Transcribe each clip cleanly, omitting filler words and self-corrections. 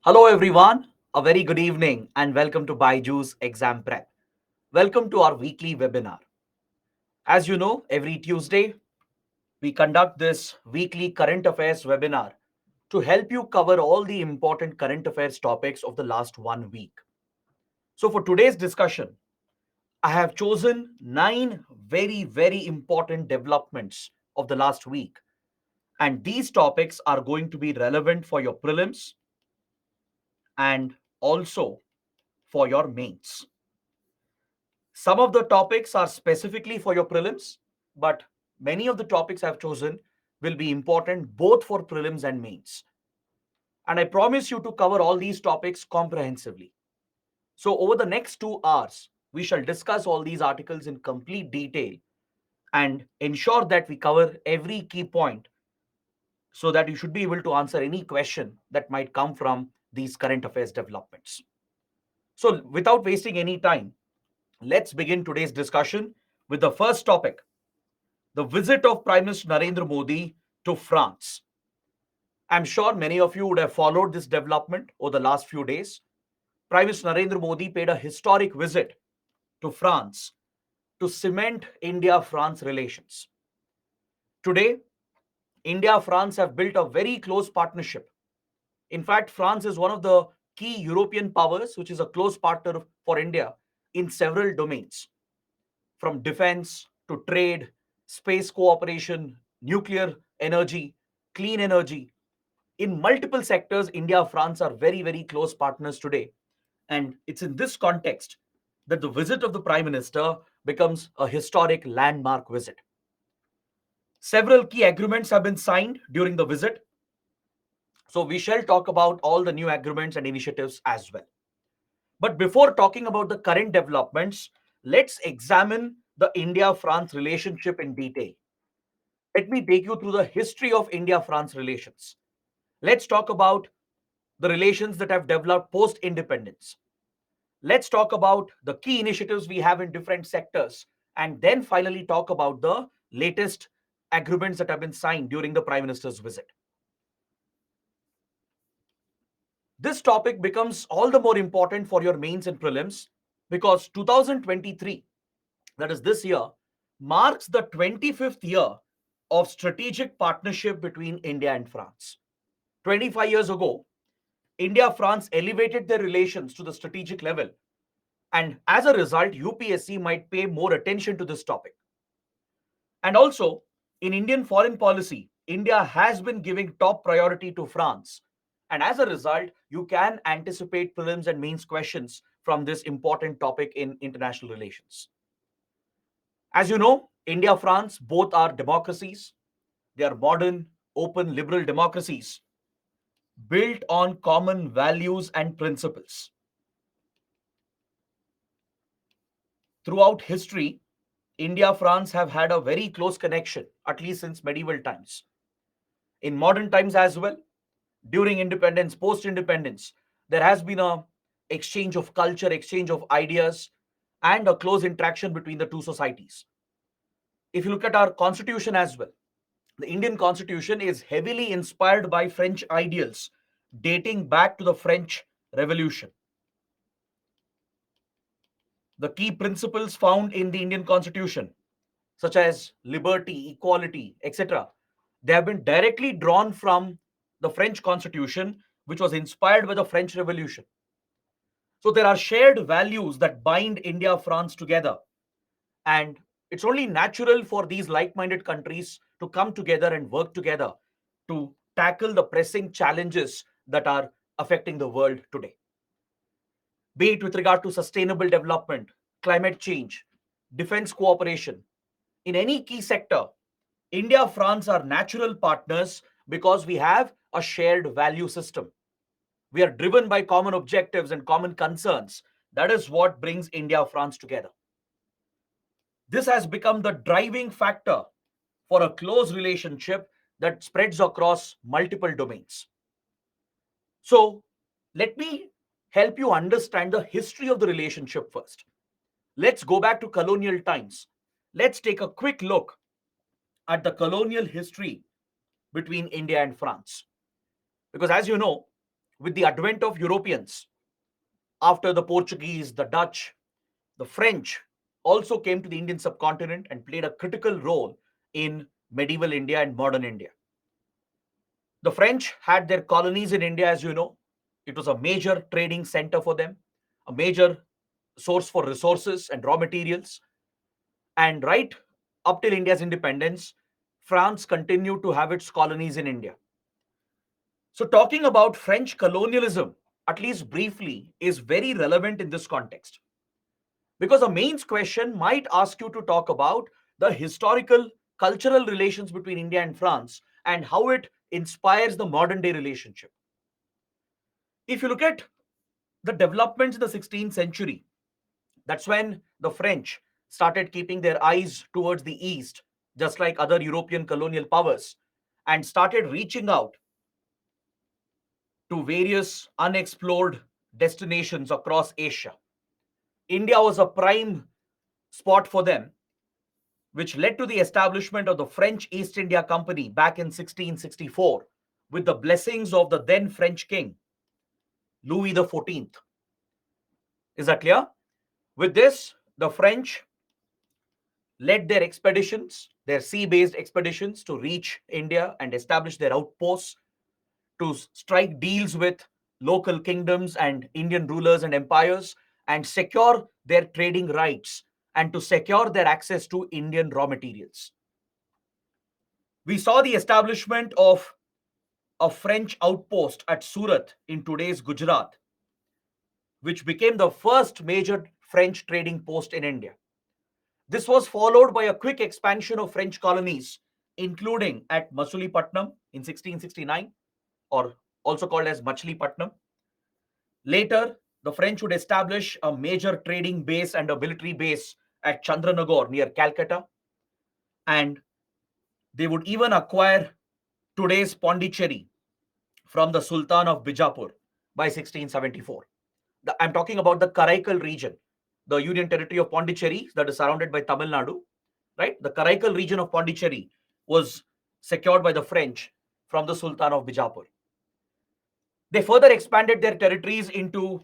Hello, everyone. A very good evening and welcome to Byju's Exam Prep. Welcome to our weekly webinar. As you know, every Tuesday, we conduct this weekly current affairs webinar to help you cover all the important current affairs topics of the last 1 week. So, for today's discussion, I have chosen 9 very, very important developments of the last week. And these topics are going to be relevant for your prelims and also for your mains. Some of the topics are specifically for your prelims, but many of the topics I've chosen will be important both for prelims and mains. And I promise you to cover all these topics comprehensively. So, over the next 2 hours, we shall discuss all these articles in complete detail and ensure that we cover every key point so that you should be able to answer any question that might come from these current affairs developments. So, without wasting any time, let's begin today's discussion with the first topic, the visit of Prime Minister Narendra Modi to France. I'm sure many of you would have followed this development over the last few days. Prime Minister Narendra Modi paid a historic visit to France to cement India France relations. Today, India France have built a very close partnership. In fact, France is one of the key European powers, which is a close partner for India in several domains, from defense to trade, space cooperation, nuclear energy, clean energy. In multiple sectors, India, France are very, very close partners today. And it's in this context that the visit of the Prime Minister becomes a historic landmark visit. Several key agreements have been signed during the visit. So we shall talk about all the new agreements and initiatives as well. But before talking about the current developments, let's examine the India France relationship in detail. Let me take you through the history of India France relations. Let's talk about the relations that have developed post independence. Let's talk about the key initiatives we have in different sectors, and then finally talk about the latest agreements that have been signed during the Prime Minister's visit. This topic becomes all the more important for your mains and prelims because 2023, that is this year, marks the 25th year of strategic partnership between India and France. 25 years ago, India France elevated their relations to the strategic level, and as a result, UPSC might pay more attention to this topic. And also, in Indian foreign policy, India has been giving top priority to France. And as a result, you can anticipate prelims and mains questions from this important topic in international relations. As you know, India, France, both are democracies. They are modern, open, liberal democracies built on common values and principles. Throughout history, India, France have had a very close connection, at least since medieval times. In modern times as well, during independence, post independence, there has been a exchange of culture, exchange of ideas, and a close interaction between the two societies. If you look at our constitution as well, the Indian constitution is heavily inspired by French ideals dating back to the French Revolution. The key principles found in the Indian constitution, such as liberty, equality, etc., they have been directly drawn from the French constitution, which was inspired by the French Revolution. So there are shared values that bind India, France together. And it's only natural for these like minded countries to come together and work together to tackle the pressing challenges that are affecting the world today, be it with regard to sustainable development, climate change, defense cooperation. In any key sector, India, France are natural partners because we have a shared value system. We are driven by common objectives and common concerns. That is what brings India, France together. This has become the driving factor for a close relationship that spreads across multiple domains. So, let me help you understand the history of the relationship first. Let's go back to colonial times. Let's take a quick look at the colonial history between India and France. Because, as you know, with the advent of Europeans, after the Portuguese, the Dutch, the French also came to the Indian subcontinent and played a critical role in medieval India and modern India. The French had their colonies in India, as you know. It was a major trading center for them, a major source for resources and raw materials. And right up till India's independence, France continued to have its colonies in India. So, talking about French colonialism, at least briefly, is very relevant in this context because a mains question might ask you to talk about the historical, cultural relations between India and France and how it inspires the modern day relationship. If you look at the developments in the 16th century, that's when the French started keeping their eyes towards the east, just like other European colonial powers, and started reaching out to various unexplored destinations across Asia. India was a prime spot for them, which led to the establishment of the French East India Company back in 1664 with the blessings of the then French king, Louis XIV. Is that clear? With this, the French led their expeditions, their sea based expeditions to reach India and establish their outposts, to strike deals with local kingdoms and Indian rulers and empires, and secure their trading rights and to secure their access to Indian raw materials. We saw the establishment of a French outpost at Surat in today's Gujarat, which became the first major French trading post in India. This was followed by a quick expansion of French colonies, including at Masulipatam in 1669, or also called as Machilipatnam. Later, the French would establish a major trading base and a military base at Chandranagore near Calcutta, and they would even acquire today's Pondicherry from the Sultan of Bijapur by 1674. I'm talking about the Karaikal region, the Union Territory of Pondicherry that is surrounded by Tamil Nadu, right? The Karaikal region of Pondicherry was secured by the French from the Sultan of Bijapur. They further expanded their territories into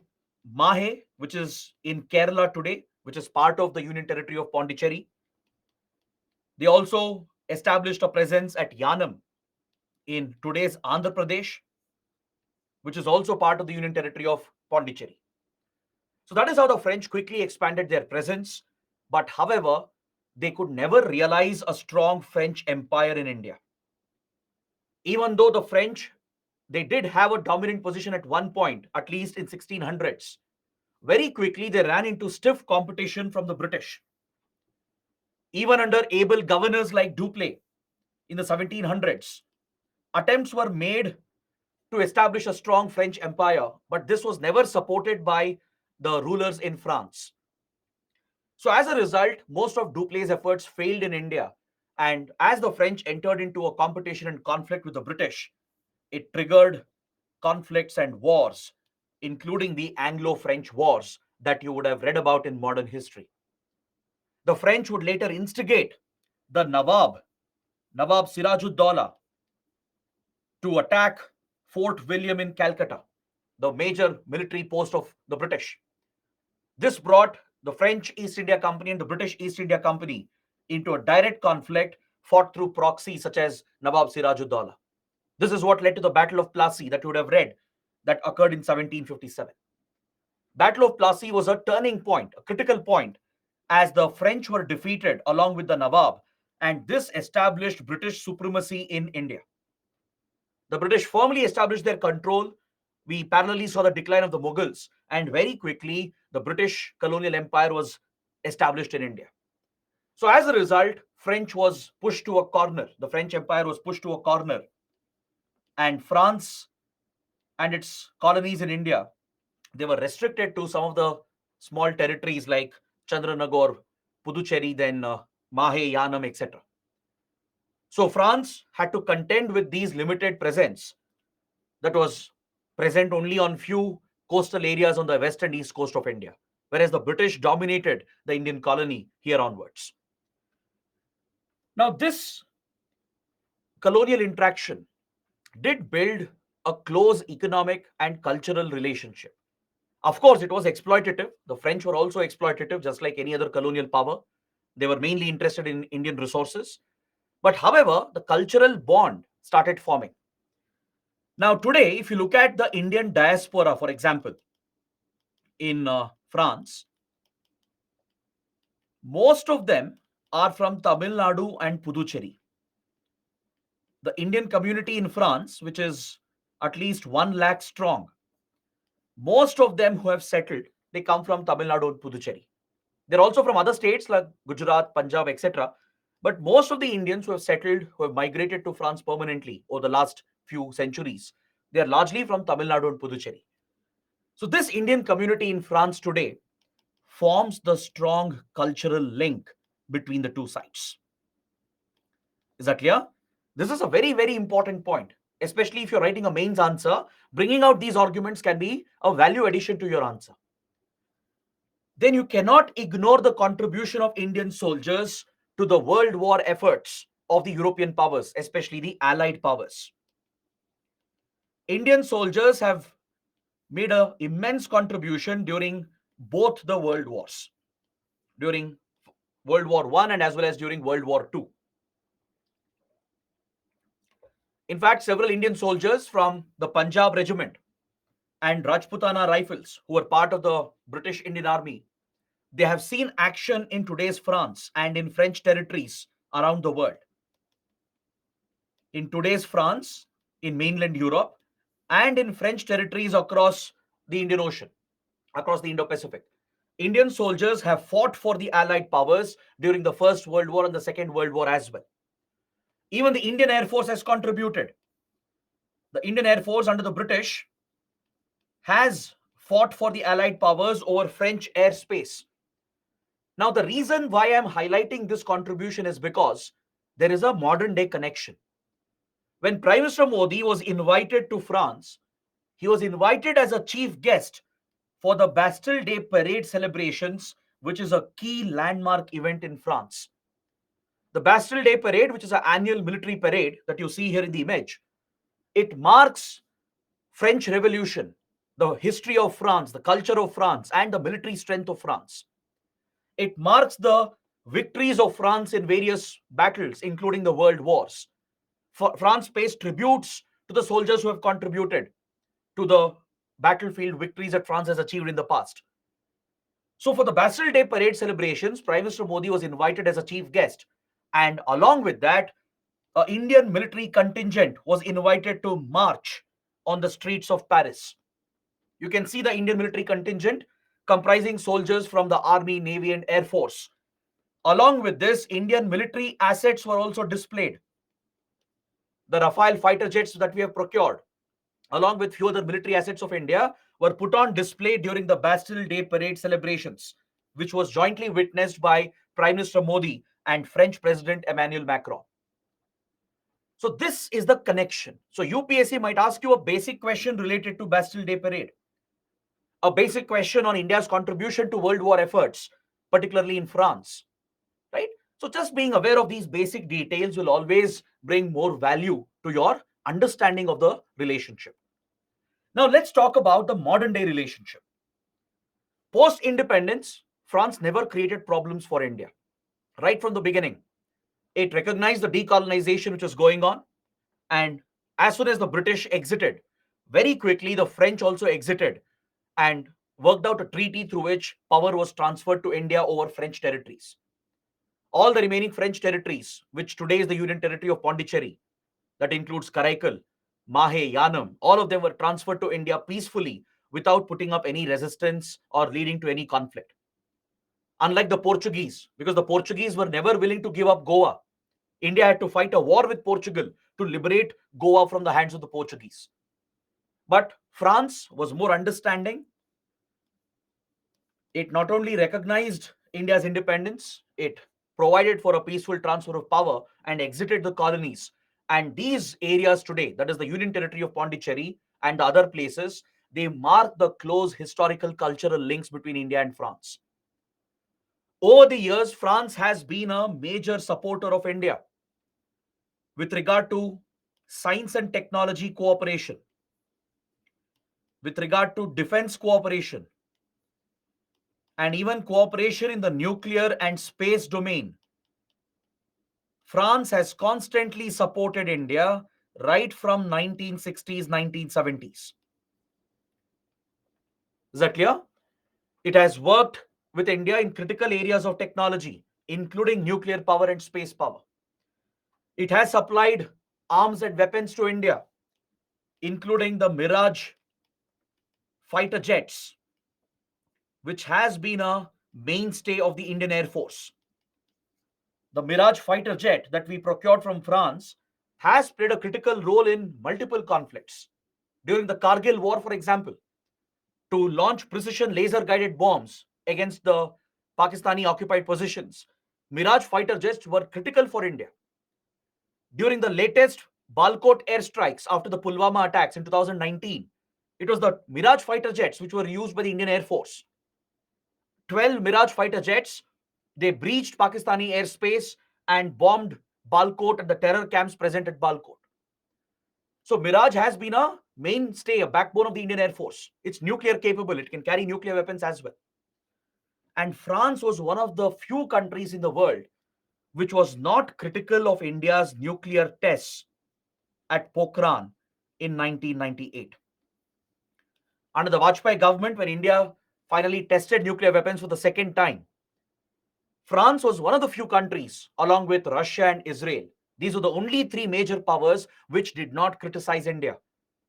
Mahe, which is in Kerala today, which is part of the Union Territory of Pondicherry. They also established a presence at Yanam in today's Andhra Pradesh, which is also part of the Union Territory of Pondicherry. So that is how the French quickly expanded their presence. But however, they could never realize a strong French empire in India. Even though the French, they did have a dominant position at one point, at least in 1600s, very quickly they ran into stiff competition from the British. Even under able governors like Dupleix in the 1700s, attempts were made to establish a strong French empire, but this was never supported by the rulers in France. So, as a result, most of Dupleix' efforts failed in India. And as the French entered into a competition and conflict with the British, it triggered conflicts and wars, including the Anglo French Wars that you would have read about in modern history. The French would later instigate the Nawab Sirajuddaulah, to attack Fort William in Calcutta, the major military post of the British. This brought the French East India Company and the British East India Company into a direct conflict fought through proxies such as Nawab Sirajuddaulah. This is what led to the Battle of Plassey that you would have read that occurred in 1757. Battle of Plassey was a turning point, a critical point, as the French were defeated along with the Nawab, and this established British supremacy in India. The British firmly established their control. We parallelly saw the decline of the Mughals, and very quickly, the British colonial empire was established in India. So, as a result, French was pushed to a corner. The French empire was pushed to a corner, and France and its colonies in India, they were restricted to some of the small territories like Chandranagore, Puducherry, then Mahe, Yanam, etc. So France had to contend with these limited presence that was present only on few coastal areas on the west and east coast of India, whereas the British dominated the Indian colony here onwards. Now, this colonial interaction did build a close economic and cultural relationship. Of course, it was exploitative. The French were also exploitative, just like any other colonial power. They were mainly interested in Indian resources. But however, the cultural bond started forming. Now, today, if you look at the Indian diaspora, for example, in France, most of them are from Tamil Nadu and Puducherry. The Indian community in France, which is at least 1 lakh strong, most of them who have settled, they come from Tamil Nadu and Puducherry. They're also from other states like Gujarat, Punjab, etc. But most of the Indians who have settled, who have migrated to France permanently over the last few centuries, they are largely from Tamil Nadu and Puducherry. So this Indian community in France today forms the strong cultural link between the two sides. Is that clear? This is a very, very important point, especially if you're writing a mains answer. Bringing out these arguments can be a value addition to your answer. Then you cannot ignore the contribution of Indian soldiers to the world war efforts of the European powers, especially the Allied powers. Indian soldiers have made an immense contribution during both the world wars, during World War I and as well as during World War II. In fact, several Indian soldiers from the Punjab Regiment and Rajputana Rifles, who were part of the British Indian Army, they have seen action in today's France and in French territories around the world. In today's France, in mainland Europe, and in French territories across the Indian Ocean, across the Indo-Pacific. Indian soldiers have fought for the Allied powers during the First World War and the Second World War as well. Even the Indian Air Force has contributed. The Indian Air Force under the British has fought for the Allied powers over French airspace. Now, the reason why I'm highlighting this contribution is because there is a modern day connection. When Prime Minister Modi was invited to France, he was invited as a chief guest for the Bastille Day parade celebrations, which is a key landmark event in France. The Bastille Day parade, which is an annual military parade that you see here in the image, it marks French Revolution, the history of France, the culture of France, and the military strength of France. It marks the victories of France in various battles, including the world wars. France pays tributes to the soldiers who have contributed to the battlefield victories that France has achieved in the past. So for the Bastille Day parade celebrations, Prime Minister Modi was invited as a chief guest. And along with that, an Indian military contingent was invited to march on the streets of Paris. You can see the Indian military contingent comprising soldiers from the Army, Navy, and Air Force. Along with this, Indian military assets were also displayed. The Rafale fighter jets that we have procured, along with few other military assets of India, were put on display during the Bastille Day parade celebrations, which was jointly witnessed by Prime Minister Modi and French President Emmanuel Macron. So this is the connection. So UPSC might ask you a basic question related to Bastille Day parade, a basic question on India's contribution to world war efforts, particularly in France, right? So just being aware of these basic details will always bring more value to your understanding of the relationship. Now let's talk about the modern day relationship. Post independence, France never created problems for India. Right from the beginning, it recognized the decolonization which was going on, and as soon as the British exited, very quickly the French also exited and worked out a treaty through which power was transferred to India over French territories. All the remaining French territories, which today is the Union Territory of Pondicherry, that includes Karaikal, Mahe, Yanam, all of them were transferred to India peacefully without putting up any resistance or leading to any conflict. Unlike the Portuguese, because the Portuguese were never willing to give up Goa, India had to fight a war with Portugal to liberate Goa from the hands of the Portuguese. But France was more understanding. It not only recognized India's independence, it provided for a peaceful transfer of power and exited the colonies. And these areas today, that is the Union Territory of Pondicherry and the other places, they mark the close historical cultural links between India and France. Over the years, France has been a major supporter of India with regard to science and technology cooperation. with regard to defense cooperation and even cooperation in the nuclear and space domain, France has constantly supported India right from 1960s, 1970s. Is that clear? It has worked with India in critical areas of technology, including nuclear power and space power. It has supplied arms and weapons to India, including the Mirage fighter jets, which has been a mainstay of the Indian Air Force. The Mirage fighter jet that we procured from France has played a critical role in multiple conflicts. During the Kargil War, for example, to launch precision laser guided bombs against the Pakistani occupied positions, Mirage fighter jets were critical for India. During the latest Balkot airstrikes after the Pulwama attacks in 2019, it was the Mirage fighter jets which were used by the Indian Air Force. 12 Mirage fighter jets, they breached Pakistani airspace and bombed Balkot and the terror camps present at Balkot. So Mirage has been a mainstay, a backbone of the Indian Air Force. It's nuclear capable. It can carry nuclear weapons as well. And France was one of the few countries in the world which was not critical of India's nuclear tests at Pokhran in 1998. Under the Vajpayee government, when India finally tested nuclear weapons for the second time, France was one of the few countries, along with Russia and Israel. These were the only three major powers which did not criticize India.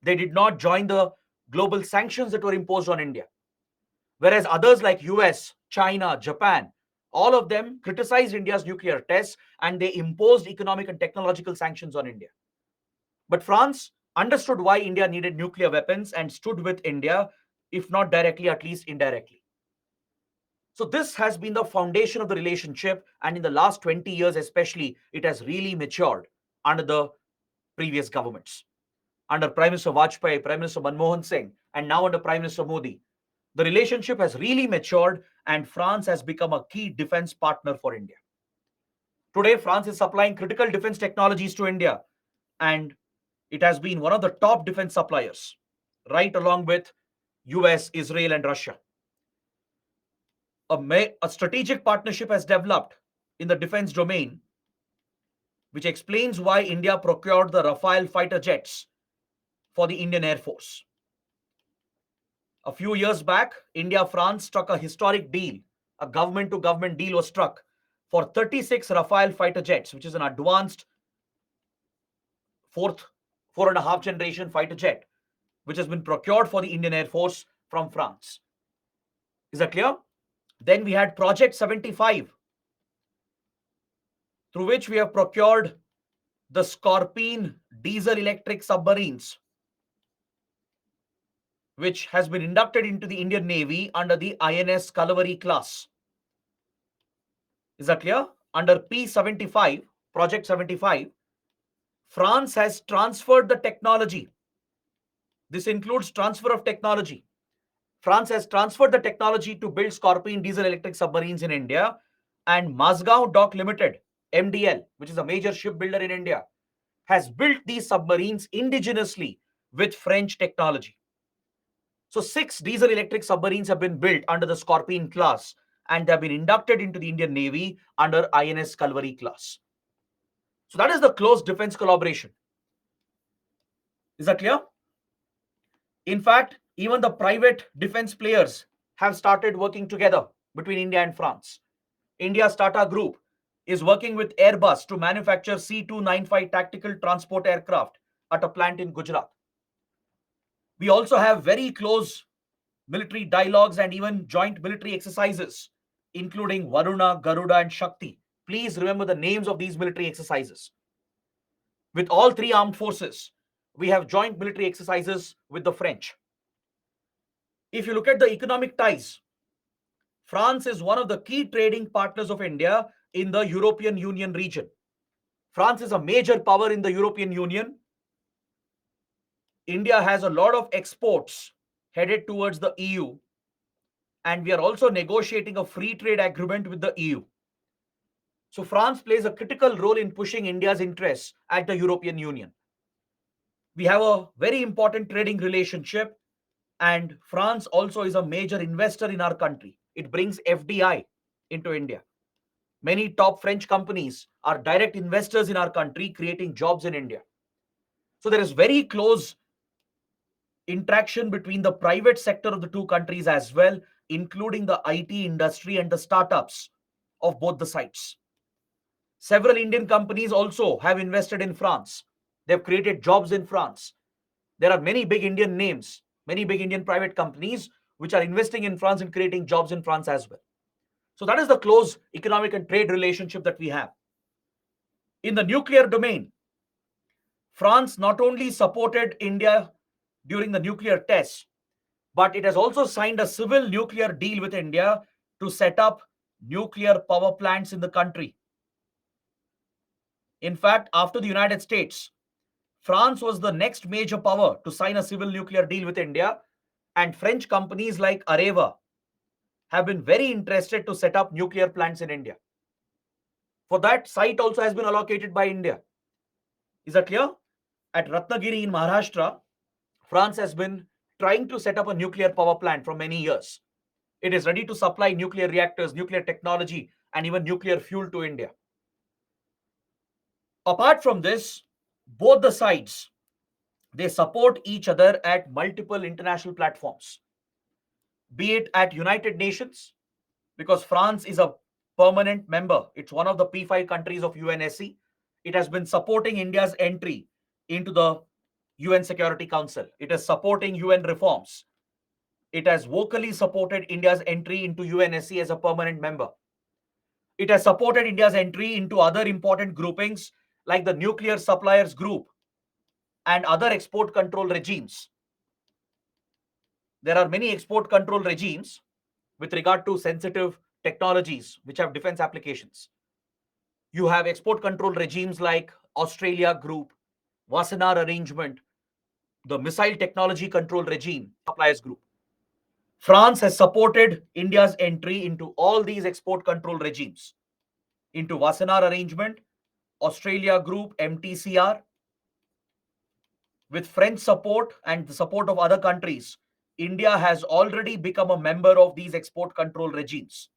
They did not join the global sanctions that were imposed on India. Whereas others like US, China, Japan, all of them criticized India's nuclear tests and they imposed economic and technological sanctions on India. But France understood why India needed nuclear weapons and stood with India, if not directly, at least indirectly. So this has been the foundation of the relationship, and in the last 20 years especially, it has really matured under the previous governments. Under Prime Minister Vajpayee, Prime Minister Manmohan Singh, and now under Prime Minister Modi, the relationship has really matured and France has become a key defense partner for India. Today, France is supplying critical defense technologies to India, and it has been one of the top defense suppliers, right along with US, Israel, and Russia. A strategic partnership has developed in the defense domain, which explains why India procured the Rafale fighter jets for the Indian Air Force. A few years back, India-France struck a historic deal. A government-to-government deal was struck for 36 Rafale fighter jets, which is an advanced four and a half generation fighter jet, which has been procured for the Indian Air Force from France. Is that clear? Then we had Project 75, through which we have procured the Scorpene diesel electric submarines, which has been inducted into the Indian Navy under the INS Kalvari class. Is that clear? Under P75, Project 75, France has transferred the technology. This includes transfer of technology. France has transferred the technology to build Scorpene diesel electric submarines in India, and Mazgaon Dock Limited, MDL, which is a major shipbuilder in India, has built these submarines indigenously with French technology. So 6 diesel electric submarines have been built under the Scorpene class and they have been inducted into the Indian Navy under INS Kalvari class. So that is the close defense collaboration. Is that clear? In fact, even the private defense players have started working together between India and France. India's Tata Group is working with Airbus to manufacture C-295 tactical transport aircraft at a plant in Gujarat. We also have very close military dialogues and even joint military exercises, including Varuna, Garuda, and Shakti. Please remember the names of these military exercises. With all three armed forces, we have joint military exercises with the French. If you look at the economic ties, France is one of the key trading partners of India in the European Union region. France is a major power in the European Union. India has a lot of exports headed towards the EU, and we are also negotiating a free trade agreement with the EU. So France plays a critical role in pushing India's interests at the European Union. We have a very important trading relationship And France also is a major investor in our country. It brings FDI into India. Many top French companies are direct investors in our country, creating jobs in India. So there is very close interaction between the private sector of the two countries as well, including the IT industry and the startups of both the sides. Several Indian companies also have invested in France. They've created jobs in France. There are many big Indian names, many big Indian private companies which are investing in France and creating jobs in France as well. So that is the close economic and trade relationship that we have. In the nuclear domain, France not only supported India during the nuclear tests, but it has also signed a civil nuclear deal with India to set up nuclear power plants in the country. In fact, after the United States, France was the next major power to sign a civil nuclear deal with India, and French companies like Areva have been very interested to set up nuclear plants in India. For that, site also has been allocated by India. Is that clear? At Ratnagiri in Maharashtra, France has been trying to set up a nuclear power plant for many years. It is ready to supply nuclear reactors, nuclear technology, and even nuclear fuel to India. Apart from this, both the sides, they support each other at multiple international platforms, be it at United Nations, because France is a permanent member. It's one of the P5 countries of UNSC. It has been supporting India's entry into the UN Security Council. It is supporting UN reforms. It has vocally supported India's entry into UNSC as a permanent member. It has supported India's entry into other important groupings like the Nuclear Suppliers Group and other export control regimes. There are many export control regimes with regard to sensitive technologies which have defense applications. You have export control regimes like Australia Group, Wassenaar Arrangement, the Missile Technology Control Regime, Suppliers Group. France has supported India's entry into all these export control regimes, into Wassenaar Arrangement, Australia Group, MTCR. With French support and the support of other countries, India has already become a member of these export control regimes.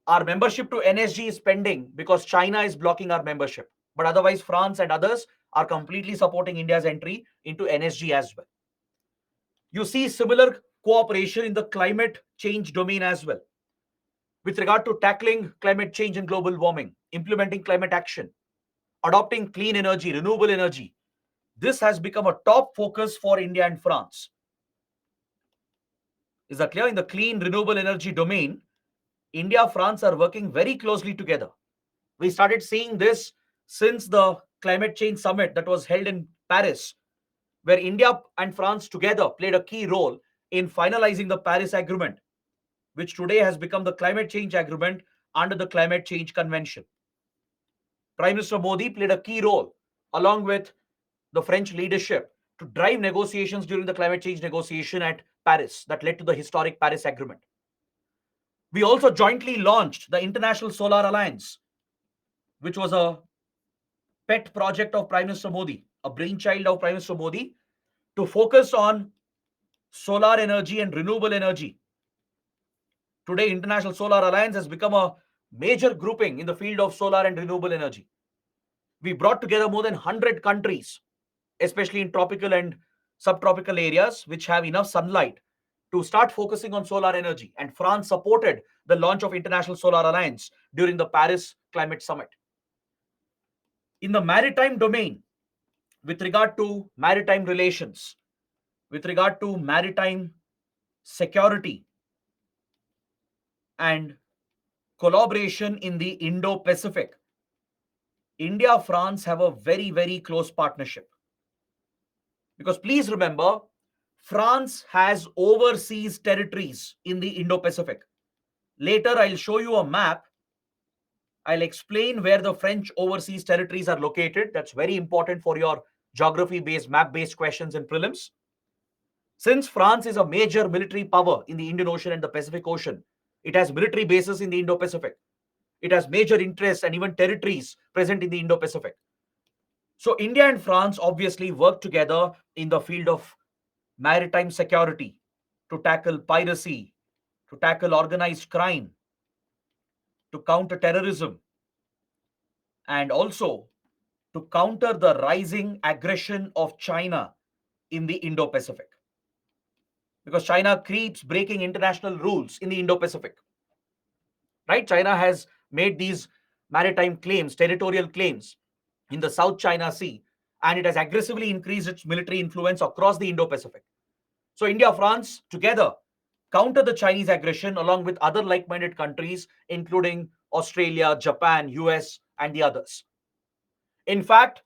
Our membership to NSG is pending because China is blocking our membership. But otherwise, France and others are completely supporting India's entry into NSG as well. You see similar cooperation in the climate change domain as well. With regard to tackling climate change and global warming, implementing climate action, adopting clean energy, renewable energy, this has become a top focus for India and France. Is that clear? In the clean renewable energy domain, India, France are working very closely together. We started seeing this since the climate change summit that was held in Paris, where India and France together played a key role in finalizing the Paris Agreement, which today has become the climate change agreement under the Climate Change Convention. Prime Minister Modi played a key role along with the French leadership to drive negotiations during the climate change negotiation at Paris that led to the historic Paris Agreement. We also jointly launched the International Solar Alliance, which was a pet project of Prime Minister Modi, a brainchild of Prime Minister Modi, to focus on solar energy and renewable energy. Today, International Solar Alliance has become a major grouping in the field of solar and renewable energy. We brought together more than 100 countries, especially in tropical and subtropical areas, which have enough sunlight to start focusing on solar energy. And France supported the launch of International Solar Alliance during the Paris Climate Summit. In the maritime domain, with regard to maritime relations, with regard to maritime security and collaboration in the Indo-Pacific, India, France have a very, very close partnership. Because please remember, France has overseas territories in the Indo-Pacific. Later, I'll show you a map. I'll explain where the French overseas territories are located. That's very important for your geography-based, map-based questions in prelims. Since France is a major military power in the Indian Ocean and the Pacific Ocean, it has military bases in the Indo-Pacific. It has major interests and even territories present in the Indo-Pacific. So India and France obviously work together in the field of maritime security, to tackle piracy, to tackle organized crime, to counter terrorism, and also to counter the rising aggression of China in the Indo Pacific. Because China keeps breaking international rules in the Indo Pacific. Right? China has made these maritime claims, territorial claims in the South China Sea, and it has aggressively increased its military influence across the Indo Pacific. So, India, France together counter the Chinese aggression along with other like minded countries, including Australia, Japan, US, and the others. In fact,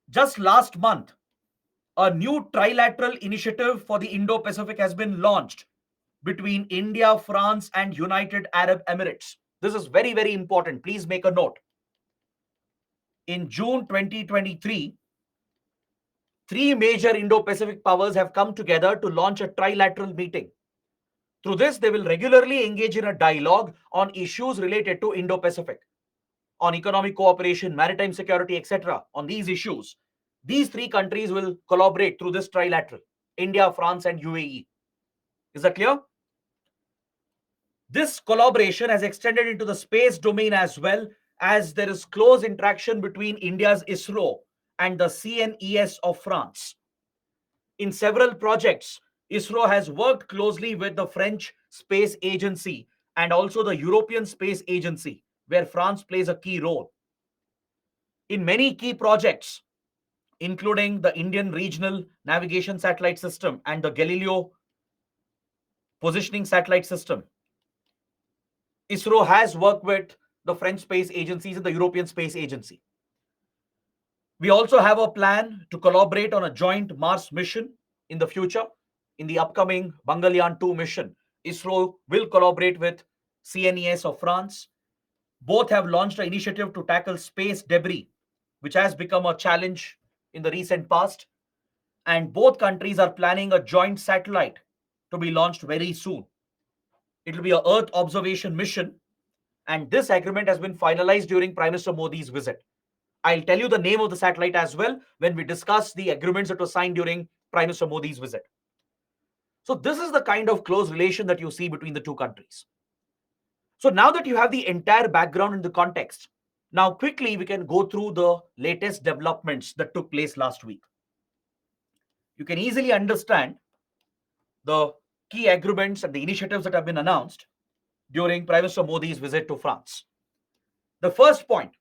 just last month, a new trilateral initiative for the Indo Pacific has been launched between India, France, and United Arab Emirates. This is very, very important. Please make a note. In June 2023, three major Indo Pacific powers have come together to launch a trilateral meeting. Through this, they will regularly engage in a dialogue on issues related to Indo Pacific, on economic cooperation, maritime security, etc. On these issues, these three countries will collaborate through this trilateral: India, France, and UAE. Is that clear? This collaboration has extended into the space domain as well, as there is close interaction between India's ISRO and the CNES of France. In several projects, ISRO has worked closely with the French Space Agency and also the European Space Agency, where France plays a key role. In many key projects, including the Indian Regional Navigation Satellite System and the Galileo Positioning Satellite System, ISRO has worked with the French space agencies and the European Space Agency. We also have a plan to collaborate on a joint Mars mission in the future. In the upcoming Bangalyaan 2 mission, ISRO will collaborate with CNES of France. Both have launched an initiative to tackle space debris, which has become a challenge in the recent past. And both countries are planning a joint satellite to be launched very soon. It will be an Earth observation mission, and this agreement has been finalized during Prime Minister Modi's visit. I'll tell you the name of the satellite as well when we discuss the agreements that were signed during Prime Minister Modi's visit. So this is the kind of close relation that you see between the two countries. So now that you have the entire background and the context, now quickly we can go through the latest developments that took place last week. You can easily understand the key agreements and the initiatives that have been announced during Prime Minister Modi's visit to France. The first point: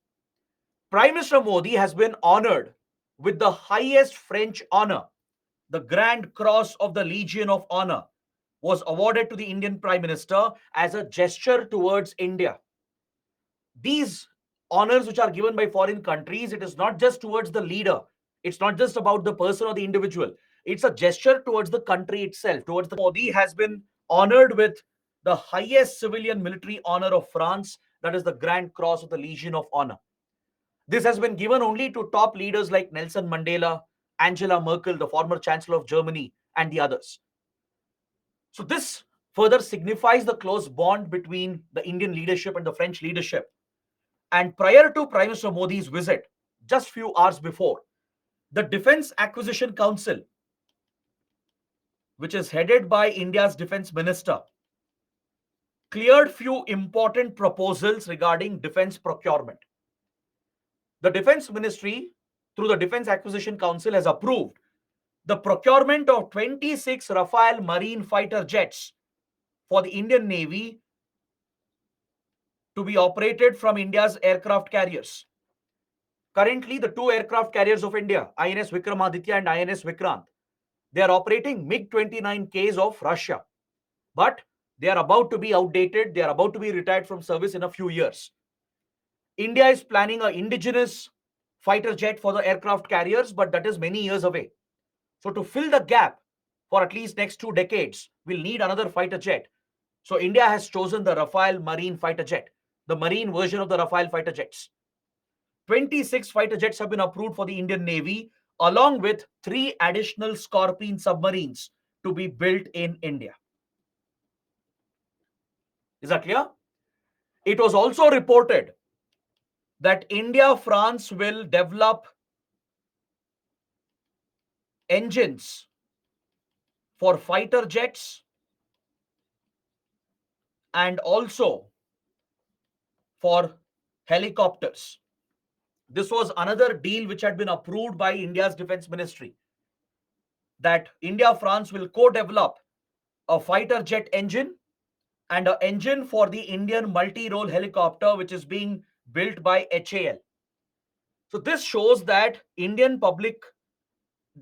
Prime Minister Modi has been honored with the highest French honor. The Grand Cross of the Legion of Honor was awarded to the Indian Prime Minister as a gesture towards India. These honors which are given by foreign countries, it is not just towards the leader. It's not just about the person or the individual. It's a gesture towards the country itself. Towards the Modi has been honored with the highest civilian military honor of France, that is the Grand Cross of the Legion of Honor. This has been given only to top leaders like Nelson Mandela, Angela Merkel, the former Chancellor of Germany, and the others. So this further signifies the close bond between the Indian leadership and the French leadership. And prior to Prime Minister Modi's visit, just few hours before, the Defence Acquisition Council, which is headed by India's Defence Minister, cleared few important proposals regarding defence procurement. The Defence Ministry, through the Defence Acquisition Council, has approved the procurement of 26 Rafale marine fighter jets for the Indian Navy to be operated from India's aircraft carriers. Currently, the two aircraft carriers of India, INS Vikramaditya and INS Vikrant, they are operating MiG-29Ks of Russia. But they are about to be outdated. They are about to be retired from service in a few years. India is planning an indigenous fighter jet for the aircraft carriers, but that is many years away. So to fill the gap for at least next 2 decades, we'll need another fighter jet. So India has chosen the Rafale marine fighter jet, the marine version of the Rafale fighter jets. 26 fighter jets have been approved for the Indian Navy, along with 3 additional Scorpene submarines to be built in India. Is that clear? It was also reported that India, France will develop engines for fighter jets and also for helicopters. This was another deal which had been approved by India's defense ministry, that India France will co-develop a fighter jet engine and an engine for the Indian multi-role helicopter which is being built by HAL. So this shows that Indian public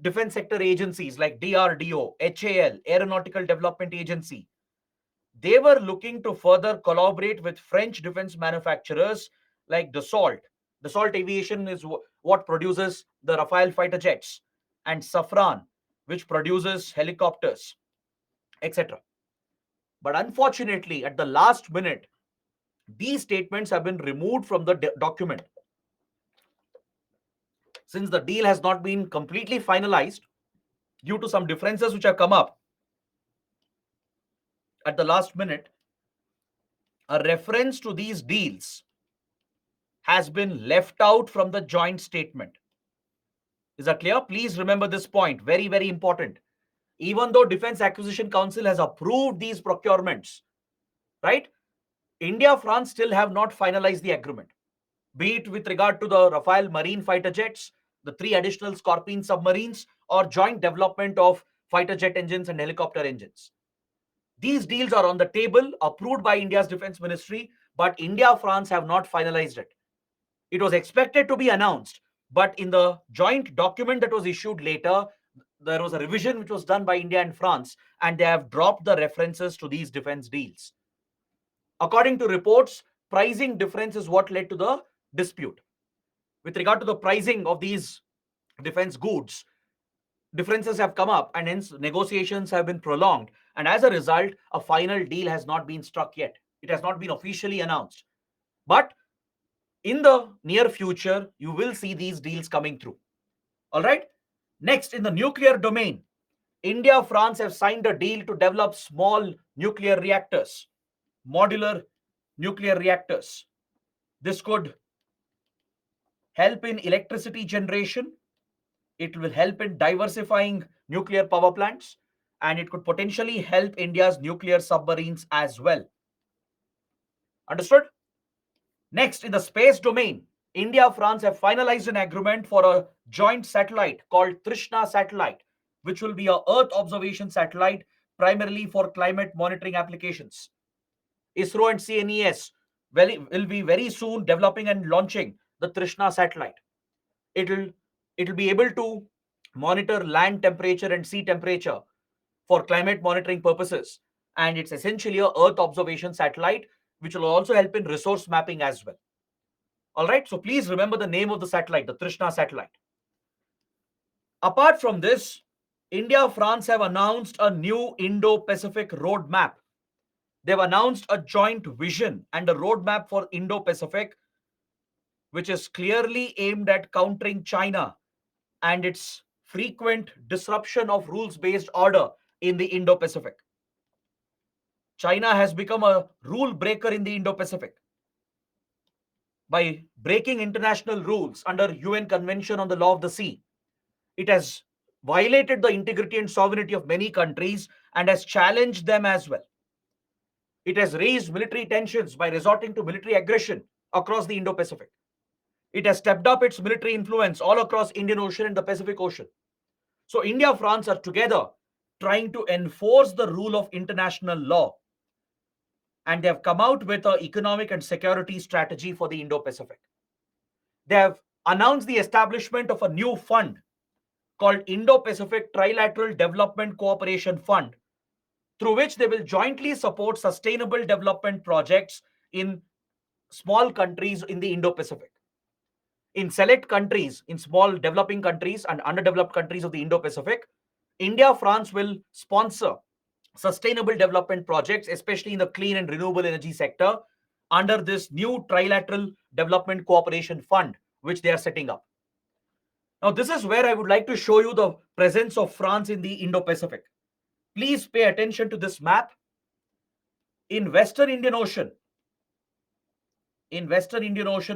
defense sector agencies like DRDO, HAL, Aeronautical Development Agency, they were looking to further collaborate with French defense manufacturers like Dassault. Dassault Aviation is what produces the Rafale fighter jets, and Safran, which produces helicopters, etc. But unfortunately, at the last minute, these statements have been removed from the document. Since the deal has not been completely finalized due to some differences which have come up at the last minute, a reference to these deals has been left out from the joint statement. Is that clear? Please remember this point. Very, very important. Even though Defense Acquisition Council has approved these procurements, right? India, France still have not finalized the agreement, be it with regard to the Rafale marine fighter jets, the 3 additional Scorpene submarines, or joint development of fighter jet engines and helicopter engines. These deals are on the table, approved by India's defense ministry, but India, France have not finalized it. It was expected to be announced, but in the joint document that was issued later, there was a revision which was done by India and France, and they have dropped the references to these defense deals. According to reports, pricing difference is what led to the dispute. With regard to the pricing of these defense goods, differences have come up and hence negotiations have been prolonged. And as a result, a final deal has not been struck yet. It has not been officially announced. But in the near future, you will see these deals coming through. All right. Next, in the nuclear domain, India, France have signed a deal to develop small nuclear reactors, modular nuclear reactors. This could help in electricity generation. It will help in diversifying nuclear power plants, and it could potentially help India's nuclear submarines as well. Understood? Next, in the space domain, India, France have finalized an agreement for a joint satellite called Trishna satellite, which will be a Earth observation satellite primarily for climate monitoring applications. ISRO and CNES will be very soon developing and launching the Trishna satellite. It'll be able to monitor land temperature and sea temperature for climate monitoring purposes. And it's essentially a Earth observation satellite, which will also help in resource mapping as well. All right, so please remember the name of the satellite, the Trishna satellite. Apart from this, India, France have announced a new Indo-Pacific roadmap. They've announced a joint vision and a roadmap for Indo-Pacific, which is clearly aimed at countering China and its frequent disruption of rules-based order in the Indo-Pacific. China has become a rule breaker in the Indo-Pacific by breaking international rules under UN Convention on the Law of the Sea. It has violated the integrity and sovereignty of many countries and has challenged them as well. It has raised military tensions by resorting to military aggression across the Indo-Pacific. It has stepped up its military influence all across Indian Ocean and the Pacific Ocean. So India and France are together trying to enforce the rule of international law. And they have come out with an economic and security strategy for the Indo-Pacific. They have announced the establishment of a new fund called Indo-Pacific Trilateral Development Cooperation Fund, through which they will jointly support sustainable development projects in small countries in the Indo-Pacific. In select countries, in small developing countries and underdeveloped countries of the Indo-Pacific, India, France will sponsor sustainable development projects, especially in the clean and renewable energy sector, under this new Trilateral Development Cooperation Fund, which they are setting up. Now, this is where I would like to show you the presence of France in the Indo-Pacific. Please pay attention to this map. In Western Indian Ocean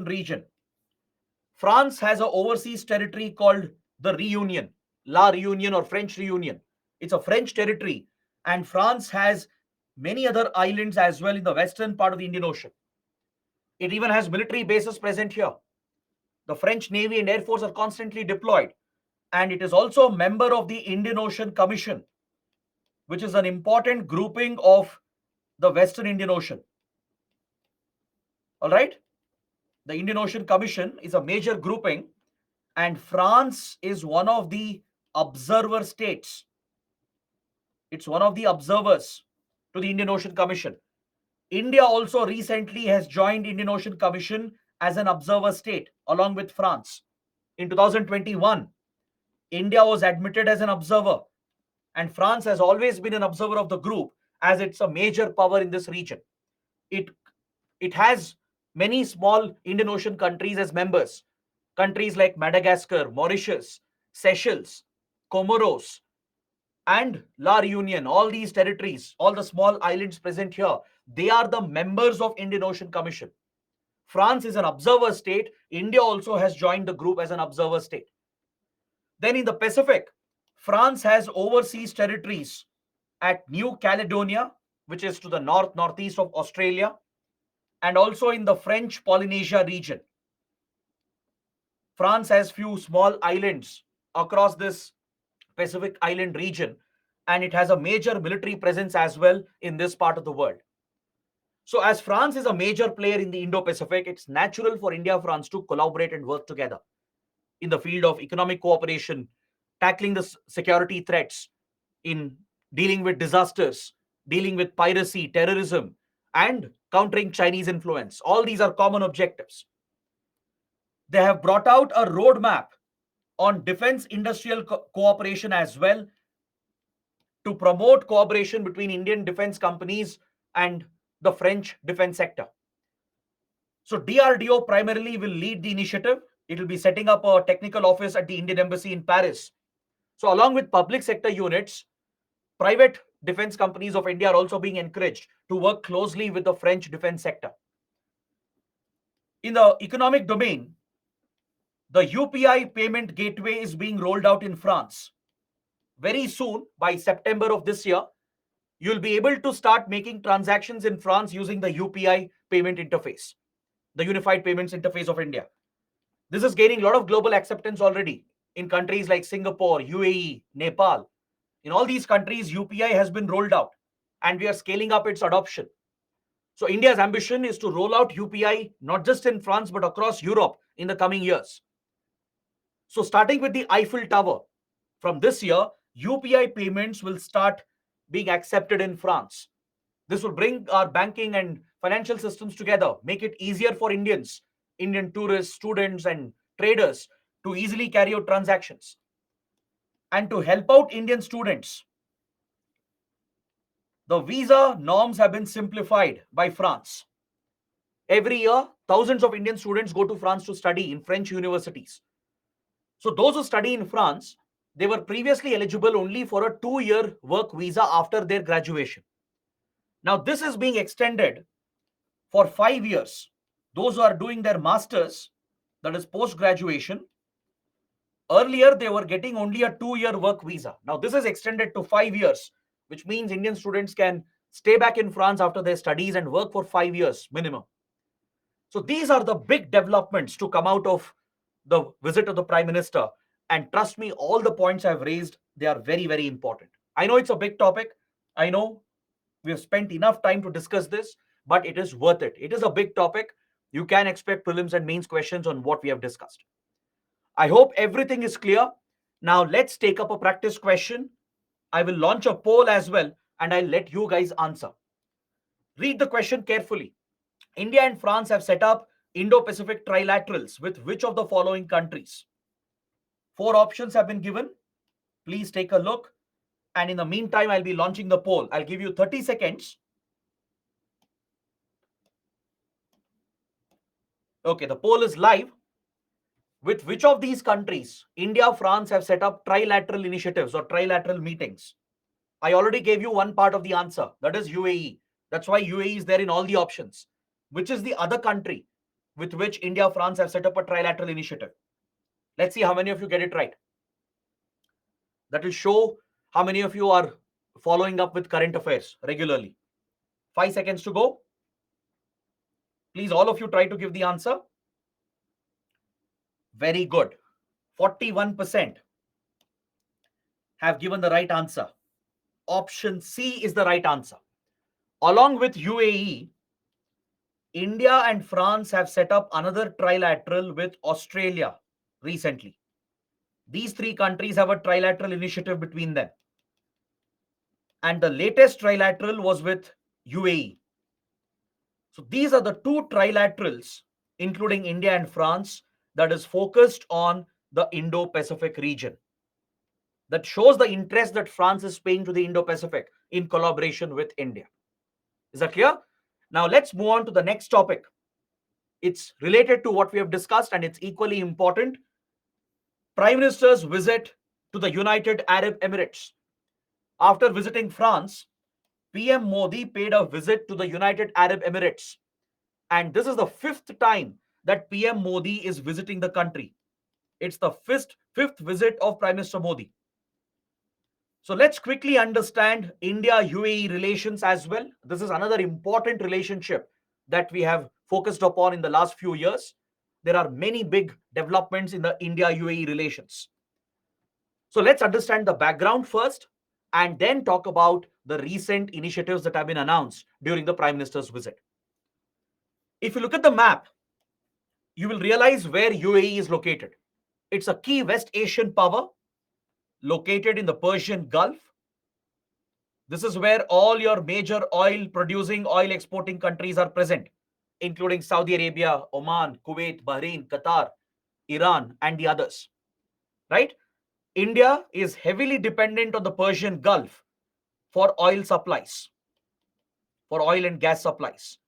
region, France has an overseas territory called the Reunion, La Réunion or French Reunion. It's a French territory, and France has many other islands as well in the western part of the Indian Ocean. It even has military bases present here. The French Navy and Air Force are constantly deployed, and it is also a member of the Indian Ocean Commission, which is an important grouping of the Western Indian Ocean. All right? The Indian Ocean Commission is a major grouping, and France is one of the observer states. It's one of the observers to the Indian Ocean Commission. India also recently has joined Indian Ocean Commission as an observer state along with France. In 2021, India was admitted as an observer, and France has always been an observer of the group as it's a major power in this region. It it has many small Indian Ocean countries as members. Countries like Madagascar, Mauritius, Seychelles, Comoros, and La Reunion, all these territories, all the small islands present here, they are the members of Indian Ocean Commission. France is an observer state. India also has joined the group as an observer state. Then in the Pacific, France has overseas territories at New Caledonia, which is to the northeast of Australia, and also in the French Polynesia region. France has few small islands across this Pacific island region, and it has a major military presence as well in this part of the world. So, as France is a major player in the Indo Pacific, it's natural for India France to collaborate and work together in the field of economic cooperation, tackling the security threats, in dealing with disasters, dealing with piracy, terrorism, and countering Chinese influence. All these are common objectives. They have brought out a roadmap on defense industrial cooperation as well to promote cooperation between Indian defense companies and the French defense sector. So DRDO primarily will lead the initiative. It will be setting up a technical office at the Indian Embassy in Paris. So along with public sector units, private defense companies of India are also being encouraged to work closely with the French defense sector. In the economic domain, the UPI payment gateway is being rolled out in France. Very soon, by September of this year, you'll be able to start making transactions in France using the UPI payment interface, the Unified Payments Interface of India. This is gaining a lot of global acceptance already in countries like Singapore, UAE, Nepal. In all these countries, UPI has been rolled out, and we are scaling up its adoption. So India's ambition is to roll out UPI not just in France but across Europe in the coming years. So starting with the Eiffel Tower, from this year, UPI payments will start being accepted in France. This will bring our banking and financial systems together, make it easier for Indians, Indian tourists, students, and traders to easily carry out transactions. And to help out Indian students, the visa norms have been simplified by France. Every year, thousands of Indian students go to France to study in French universities. So those who study in France, they were previously eligible only for a 2-year work visa after their graduation. Now this is being extended for 5 years. Those who are doing their masters, that is post-graduation, earlier they were getting only a 2-year work visa. Now this is extended to 5 years, which means Indian students can stay back in France after their studies and work for 5 years minimum. So these are the big developments to come out of the visit of the Prime Minister. And trust me, all the points I've raised, they are very, very important. I know it's a big topic. I know we have spent enough time to discuss this, but it is worth it. It is a big topic. You can expect prelims and mains questions on what we have discussed. I hope everything is clear. Now let's take up a practice question. I will launch a poll as well, and I'll let you guys answer. Read the question carefully. India and France have set up Indo-Pacific trilaterals with which of the following countries? 4 options have been given. Please take a look. And in the meantime, I'll be launching the poll. I'll give you 30 seconds. Okay, the poll is live. With which of these countries, India, France have set up trilateral initiatives or trilateral meetings? I already gave you one part of the answer. That is UAE. That's why UAE is there in all the options. Which is the other country with which India, France have set up a trilateral initiative? Let's see how many of you get it right. That will show How many of you are following up with current affairs regularly? 5 seconds to go. Please, all of you try to give the answer. Very good. 41% have given the right answer. Option C is the right answer. Along with UAE, India and France have set up another trilateral with Australia recently. These three countries have a trilateral initiative between them. And the latest trilateral was with UAE. So these are the two trilaterals, including India and France, that is focused on the Indo-Pacific region. That shows the interest that France is paying to the Indo-Pacific in collaboration with India. Is that clear? Now let's move on to the next topic. It's related to what we have discussed and it's equally important. Prime Minister's visit to the United Arab Emirates. After visiting France, PM Modi paid a visit to the United Arab Emirates. And this is the fifth time that PM Modi is visiting the country. It's the fifth visit of Prime Minister Modi. So let's quickly understand India-UAE relations as well. This is another important relationship that we have focused upon in the last few years. There are many big developments in the India-UAE relations. So let's understand the background first and then talk about the recent initiatives that have been announced during the Prime Minister's visit. If you look at the map, you will realize where UAE is located. It's a key West Asian power located in the Persian Gulf. This is where all your major oil producing, oil exporting countries are present, including Saudi Arabia, Oman, Kuwait, Bahrain, Qatar, Iran, and the others. Right? India is heavily dependent on the Persian Gulf for oil supplies, for oil and gas supplies.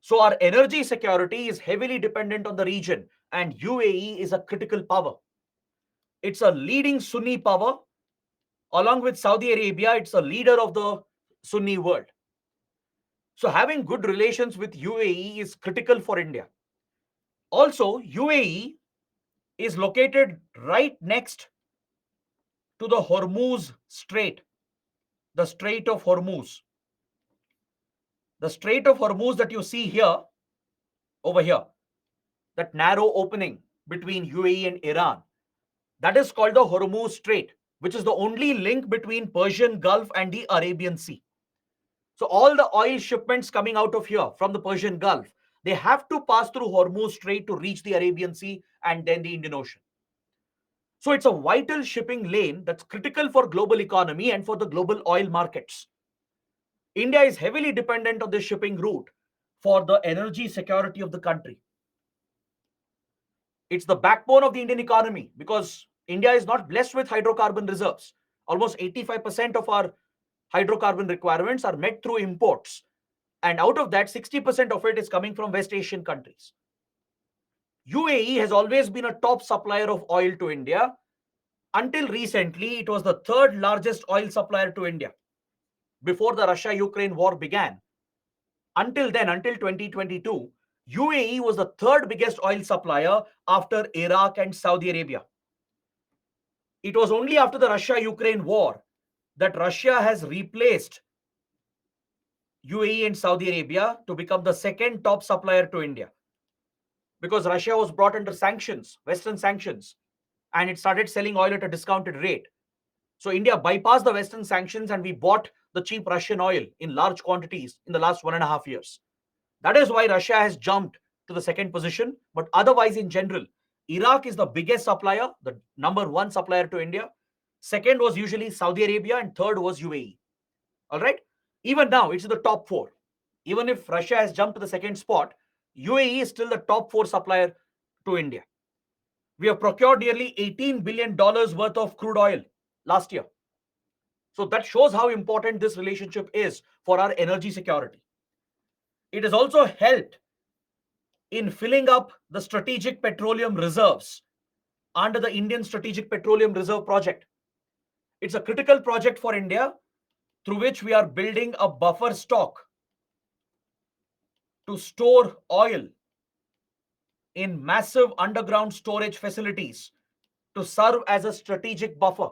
So our energy security is heavily dependent on the region, and UAE is a critical power. It's a leading Sunni power. Along with Saudi Arabia, it's a leader of the Sunni world. So having good relations with UAE is critical for India. Also, UAE is located right next to the Hormuz Strait, the Strait of Hormuz. The Strait of Hormuz that you see here, over here, that narrow opening between UAE and Iran, that is called the Hormuz Strait, which is the only link between Persian Gulf and the Arabian Sea. So all the oil shipments coming out of here from the Persian Gulf, they have to pass through Hormuz Strait to reach the Arabian Sea and then the Indian Ocean. So it's a vital shipping lane that's critical for global economy and for the global oil markets. India is heavily dependent on this shipping route for the energy security of the country. It's the backbone of the Indian economy because India is not blessed with hydrocarbon reserves. Almost 85% of our hydrocarbon requirements are met through imports. And out of that, 60% of it is coming from West Asian countries. UAE has always been a top supplier of oil to India. Until recently, it was the third largest oil supplier to India before the Russia-Ukraine war began. Until then, until 2022, UAE was the third biggest oil supplier after Iraq and Saudi Arabia. It was only after the Russia-Ukraine war that Russia has replaced UAE and Saudi Arabia to become the second top supplier to India. Because Russia was brought under sanctions, Western sanctions, and it started selling oil at a discounted rate. So India bypassed the Western sanctions and we bought the cheap Russian oil in large quantities in the last 1.5 years. That is why Russia has jumped to the second position. But otherwise, in general, Iraq is the biggest supplier, the number one supplier to India. Second was usually Saudi Arabia and third was UAE. All right. Even now, it's the top four. Even if Russia has jumped to the second spot, UAE is still the top four supplier to India. We have procured nearly $18 billion worth of crude oil last year. So that shows how important this relationship is for our energy security. It has also helped in filling up the strategic petroleum reserves under the Indian Strategic Petroleum Reserve Project. It's a critical project for India through which we are building a buffer stock to store oil in massive underground storage facilities to serve as a strategic buffer.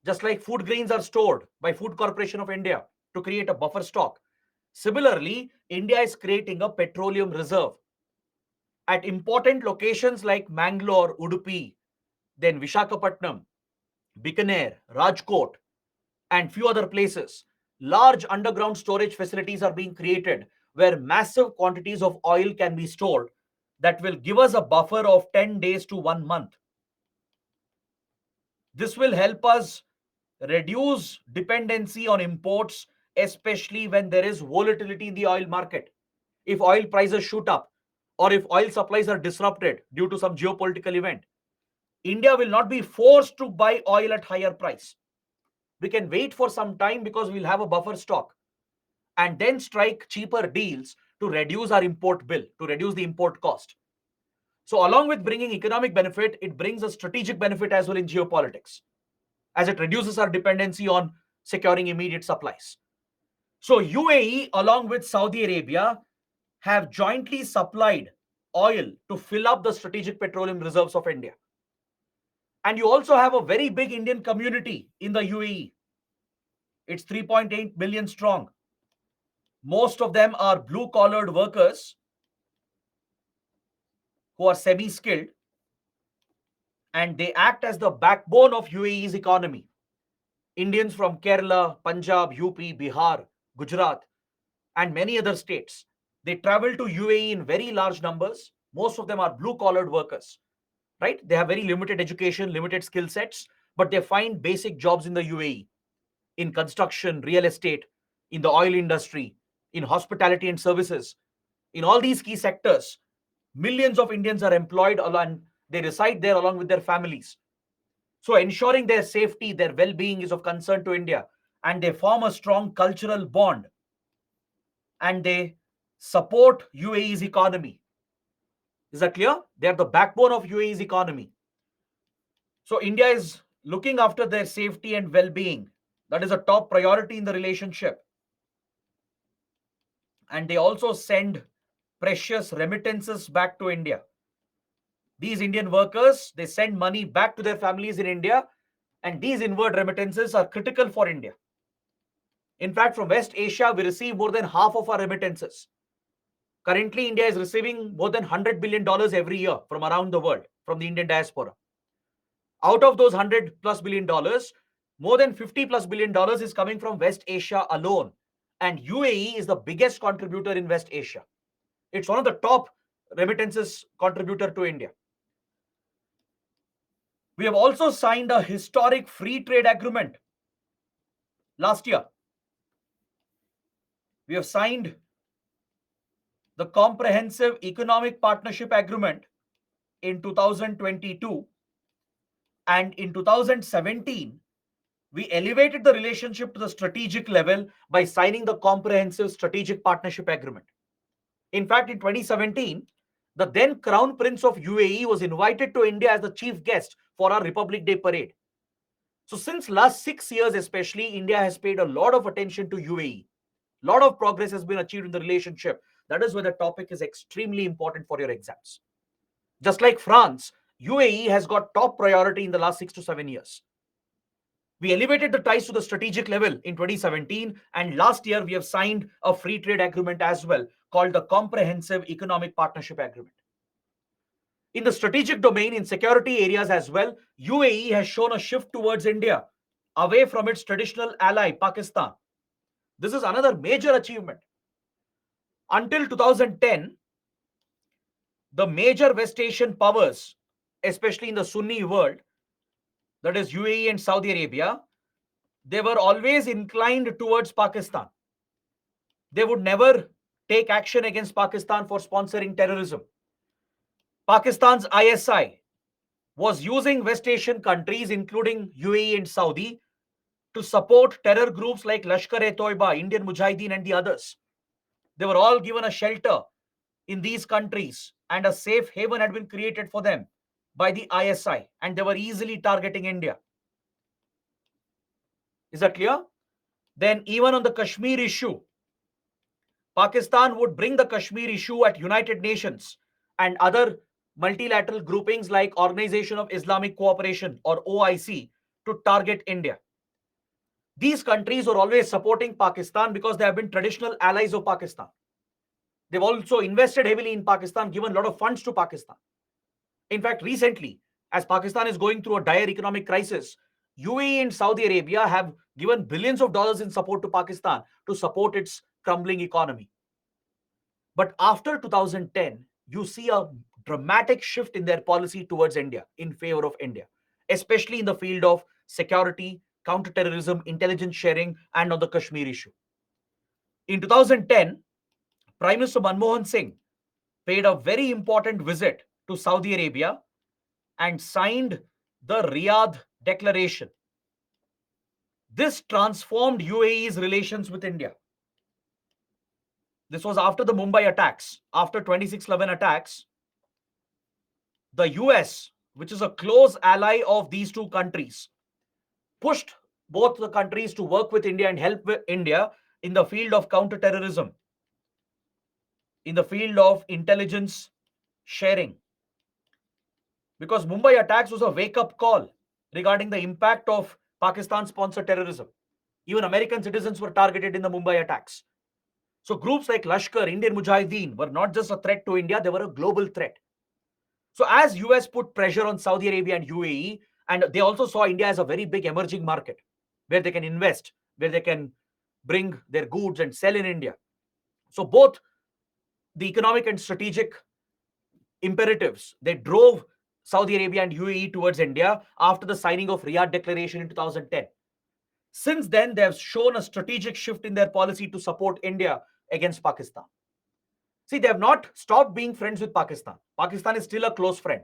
just like food grains are stored by Food Corporation of India to create a buffer stock. Similarly, India is creating a petroleum reserve at important locations like Mangalore, Udupi, then Vishakhapatnam, Bikaner, Rajkot, and few other places. Large underground storage facilities are being created where massive quantities of oil can be stored that will give us a buffer of 10 days to 1 month. This will help us reduce dependency on imports, especially when there is volatility in the oil market. If oil prices shoot up, or if oil supplies are disrupted due to some geopolitical event, India will not be forced to buy oil at higher price. We can wait for some time because we'll have a buffer stock and then strike cheaper deals to reduce our import bill, to reduce the import cost. So, along with bringing economic benefit, it brings a strategic benefit as well in geopolitics, as it reduces our dependency on securing immediate supplies. So, UAE, along with Saudi Arabia, have jointly supplied oil to fill up the strategic petroleum reserves of India. And you also have a very big Indian community in the UAE. It's 3.8 million strong. Most of them are blue collared workers who are semi skilled, and they act as the backbone of UAE's economy. Indians from Kerala, Punjab, UP, Bihar, Gujarat, and many other states. They travel to UAE in very large numbers. Most of them are blue collared workers, right? They have very limited education, limited skill sets, but they find basic jobs in the UAE, in construction, real estate, in the oil industry, in hospitality and services. In all these key sectors, millions of Indians are employed and they reside there along with their families. So ensuring their safety, their well-being is of concern to India, and they form a strong cultural bond, and they support UAE's economy. Is that clear? They are the backbone of UAE's economy. So India is looking after their safety and well-being. That is a top priority in the relationship. And they also send precious remittances back to India. These Indian workers, they send money back to their families in India, and these inward remittances are critical for India. In fact, from West Asia, we receive more than half of our remittances. Currently, India is receiving more than $100 billion every year from around the world, from the Indian diaspora. Out of those $100+ billion, more than $50+ billion is coming from West Asia alone. And UAE is the biggest contributor in West Asia. It's one of the top remittances contributor to India. We have also signed a historic free trade agreement last year. We have signed the Comprehensive Economic Partnership Agreement in 2022. And in 2017, we elevated the relationship to the strategic level by signing the Comprehensive Strategic Partnership Agreement. In fact, in 2017, the then Crown Prince of UAE was invited to India as the chief guest for our Republic Day parade. So since last 6 years especially, India has paid a lot of attention to UAE. A lot of progress has been achieved in the relationship. That is why the topic is extremely important for your exams. Just like France, UAE has got top priority in the last 6 to 7 years. We elevated the ties to the strategic level in 2017, and last year we have signed a free trade agreement as well called the Comprehensive Economic Partnership Agreement. In the strategic domain, in security areas as well, UAE has shown a shift towards India, away from its traditional ally, Pakistan. This is another major achievement. Until 2010, the major West Asian powers, especially in the Sunni world, that is UAE and Saudi Arabia, they were always inclined towards Pakistan. They would never take action against Pakistan for sponsoring terrorism. Pakistan's ISI was using West Asian countries, including UAE and Saudi, to support terror groups like Lashkar-e-Toiba, Indian Mujahideen, and the others. They were all given a shelter in these countries, and a safe haven had been created for them by the ISI, and they were easily targeting India. Is that clear? Then even on the Kashmir issue, Pakistan would bring the Kashmir issue at United Nations and other multilateral groupings like Organization of Islamic Cooperation or OIC to target India. These countries are always supporting Pakistan because they have been traditional allies of Pakistan. They've also invested heavily in Pakistan, given a lot of funds to Pakistan. In fact, recently, as Pakistan is going through a dire economic crisis, UAE and Saudi Arabia have given billions of dollars in support to Pakistan to support its crumbling economy. But after 2010, you see a dramatic shift in their policy towards India in favor of India, especially in the field of security, counterterrorism, intelligence sharing, and on the Kashmir issue. In 2010, Prime Minister Manmohan Singh paid a very important visit to Saudi Arabia and signed the Riyadh Declaration. This transformed UAE's relations with India. This was after the Mumbai attacks. After 26/11 attacks, the US, which is a close ally of these two countries, pushed both the countries to work with India and help with India in the field of counterterrorism, in the field of intelligence sharing. Because Mumbai attacks was a wake-up call regarding the impact of Pakistan-sponsored terrorism. Even American citizens were targeted in the Mumbai attacks. So groups like Lashkar, Indian Mujahideen were not just a threat to India, they were a global threat. So as US put pressure on Saudi Arabia and UAE, and they also saw India as a very big emerging market where they can invest, where they can bring their goods and sell in India. So both the economic and strategic imperatives, they drove Saudi Arabia and UAE towards India after the signing of Riyadh Declaration in 2010. Since then, they have shown a strategic shift in their policy to support India against Pakistan. See, they have not stopped being friends with Pakistan. Pakistan is still a close friend,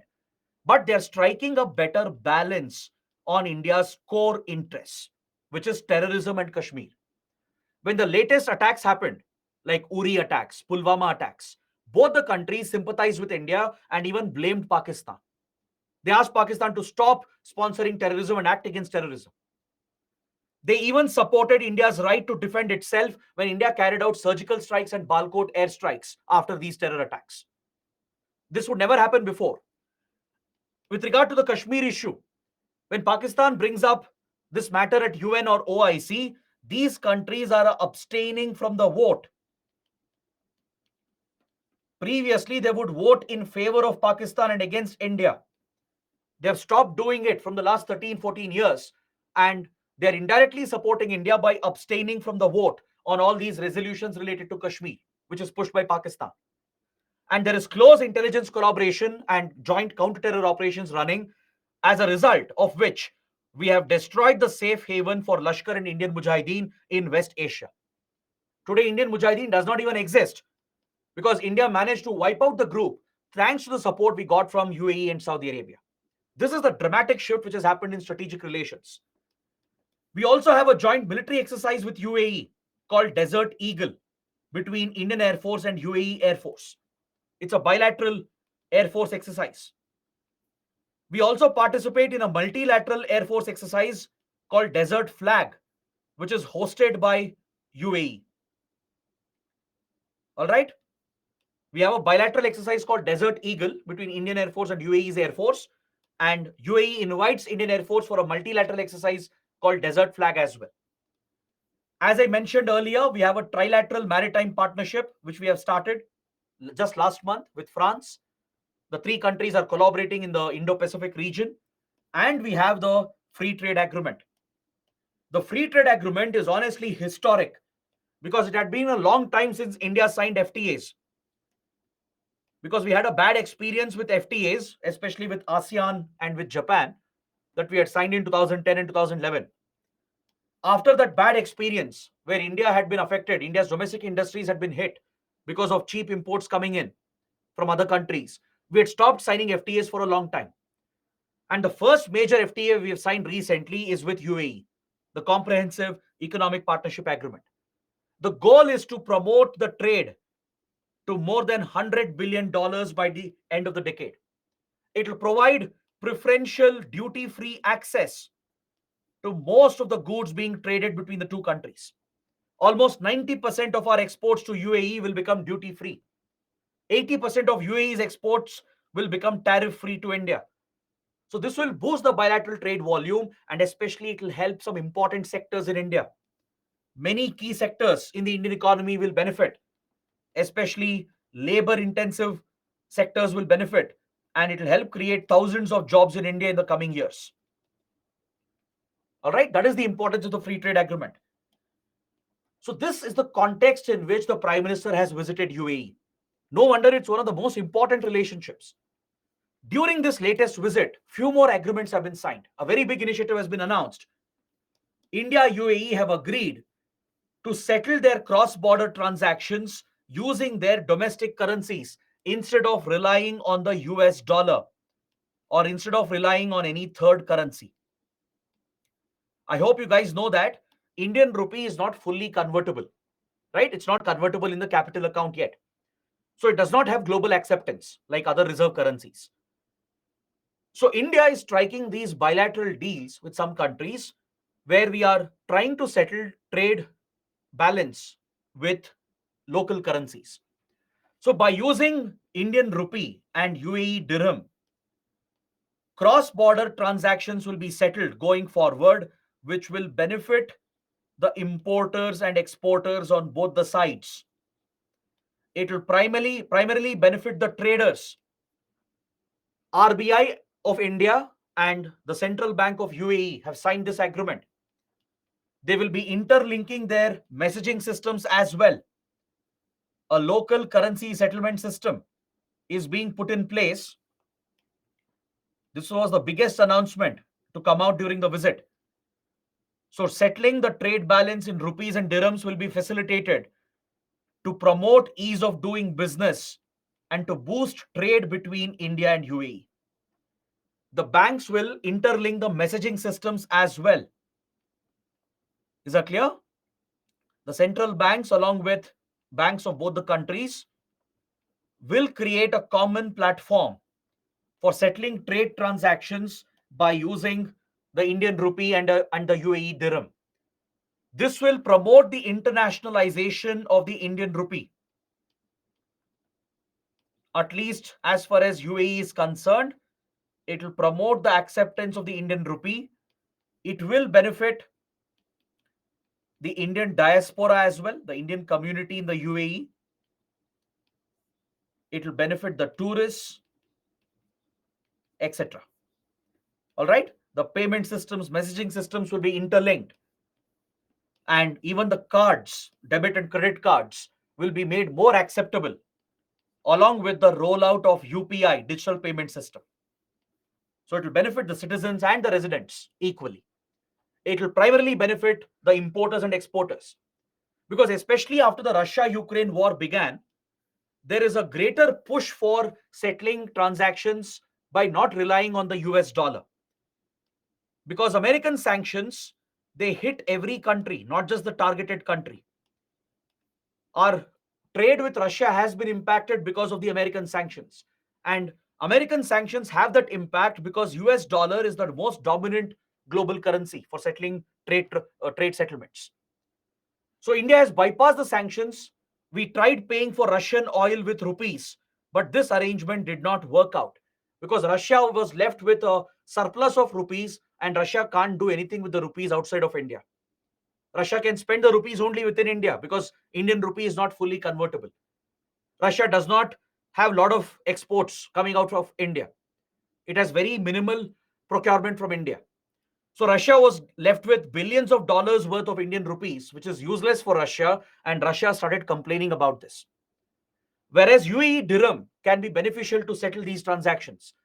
but they are striking a better balance on India's core interests, which is terrorism and Kashmir. When the latest attacks happened, like Uri attacks, Pulwama attacks, both the countries sympathized with India and even blamed Pakistan. They asked Pakistan to stop sponsoring terrorism and act against terrorism. They even supported India's right to defend itself when India carried out surgical strikes and Balkot airstrikes after these terror attacks. This would never happen before. With regard to the Kashmir issue, when Pakistan brings up this matter at UN or OIC, these countries are abstaining from the vote. Previously, they would vote in favor of Pakistan and against India. They have stopped doing it from the last 13, 14 years, and they're indirectly supporting India by abstaining from the vote on all these resolutions related to Kashmir, which is pushed by Pakistan. And there is close intelligence collaboration and joint counter-terror operations running, as a result of which we have destroyed the safe haven for Lashkar and Indian Mujahideen in West Asia. Today, Indian Mujahideen does not even exist because India managed to wipe out the group thanks to the support we got from UAE and Saudi Arabia. This is the dramatic shift which has happened in strategic relations. We also have a joint military exercise with UAE called Desert Eagle between Indian Air Force and UAE Air Force. It's a bilateral Air Force exercise. We also participate in a multilateral Air Force exercise called Desert Flag, which is hosted by UAE. All right? We have a bilateral exercise called Desert Eagle between Indian Air Force and UAE's Air Force, and UAE invites Indian Air Force for a multilateral exercise called Desert Flag as well. As I mentioned earlier, we have a trilateral maritime partnership which we have started just last month with France. The three countries are collaborating in the Indo-Pacific region, and we have the free trade agreement. The free trade agreement is honestly historic because it had been a long time since India signed FTAs. Because we had a bad experience with FTAs, especially with ASEAN and with Japan, that we had signed in 2010 and 2011. After that bad experience, where India had been affected, India's domestic industries had been hit because of cheap imports coming in from other countries, we had stopped signing FTAs for a long time. And the first major FTA we have signed recently is with UAE, the Comprehensive Economic Partnership Agreement. The goal is to promote the trade to more than $100 billion by the end of the decade. It will provide preferential duty-free access to most of the goods being traded between the two countries. Almost 90% of our exports to UAE will become duty-free. 80% of UAE's exports will become tariff-free to India. So this will boost the bilateral trade volume, and especially it will help some important sectors in India. Many key sectors in the Indian economy will benefit, especially labor intensive sectors will benefit, and it will help create thousands of jobs in India in the coming years. All right, that is the importance of the free trade agreement. So this is the context in which the Prime Minister has visited UAE. No wonder it's one of the most important relationships. During this latest visit, few more agreements have been signed. A very big initiative has been announced. India UAE have agreed to settle their cross-border transactions using their domestic currencies instead of relying on the US dollar or instead of relying on any third currency. I hope you guys know that Indian rupee is not fully convertible, right? It's not convertible in the capital account yet. So it does not have global acceptance like other reserve currencies. So India is striking these bilateral deals with some countries where we are trying to settle trade balance with local currencies. So by using Indian rupee and UAE dirham, cross-border transactions will be settled going forward, which will benefit the importers and exporters on both the sides. It will primarily benefit the traders. RBI of India and the Central Bank of UAE have signed this agreement. They will be interlinking their messaging systems as well. A local currency settlement system is being put in place. This was the biggest announcement to come out during the visit. So settling the trade balance in rupees and dirhams will be facilitated to promote ease of doing business and to boost trade between India and UAE. The banks will interlink the messaging systems as well. Is that clear? The central banks, along with banks of both the countries, will create a common platform for settling trade transactions by using the Indian rupee and the UAE dirham. This will promote the internationalization of the Indian rupee. At least as far as UAE is concerned, it will promote the acceptance of the Indian rupee. It will benefit the Indian diaspora as well, the Indian community in the UAE. It will benefit the tourists, etc. All right, the payment systems, messaging systems will be interlinked, and even the cards, debit and credit cards, will be made more acceptable along with the rollout of UPI, digital payment system. So it will benefit the citizens and the residents equally. It will primarily benefit the importers and exporters, because especially after the Russia-Ukraine war began, there is a greater push for settling transactions by not relying on the US dollar. Because American sanctions, they hit every country, not just the targeted country. Our trade with Russia has been impacted because of the American sanctions. And American sanctions have that impact because US dollar is the most dominant global currency for settling trade settlements. So India has bypassed the sanctions. We tried paying for Russian oil with rupees, but this arrangement did not work out because Russia was left with a surplus of rupees, and Russia can't do anything with the rupees outside of India. Russia can spend the rupees only within India because Indian rupee is not fully convertible. Russia does not have a lot of exports coming out of India. It has very minimal procurement from India. So Russia was left with billions of dollars worth of Indian rupees, which is useless for Russia, and Russia started complaining about this. Whereas UAE dirham can be beneficial to settle these transactions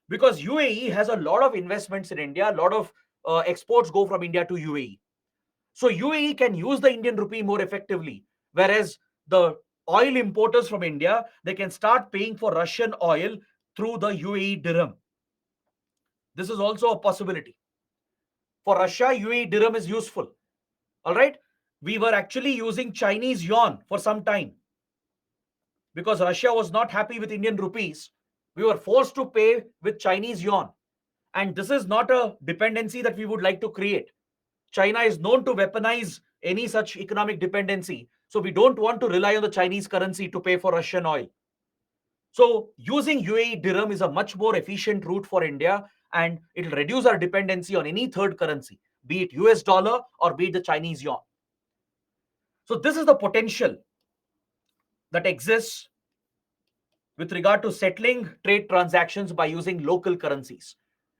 because UAE has a lot of investments in India, a lot of exports go from India to UAE. So UAE can use the Indian rupee more effectively, whereas the oil importers from India, they can start paying for Russian oil through the UAE dirham. This is also a possibility. For Russia, UAE dirham is useful. All right. We were actually using Chinese yuan for some time because Russia was not happy with Indian rupees. We were forced to pay with Chinese yuan. And this is not a dependency that we would like to create. China is known to weaponize any such economic dependency. So we don't want to rely on the Chinese currency to pay for Russian oil. So using UAE dirham is a much more efficient route for India, and it'll reduce our dependency on any third currency, be it US dollar or be it the Chinese yuan. So this is the potential that exists with regard to settling trade transactions by using local currencies.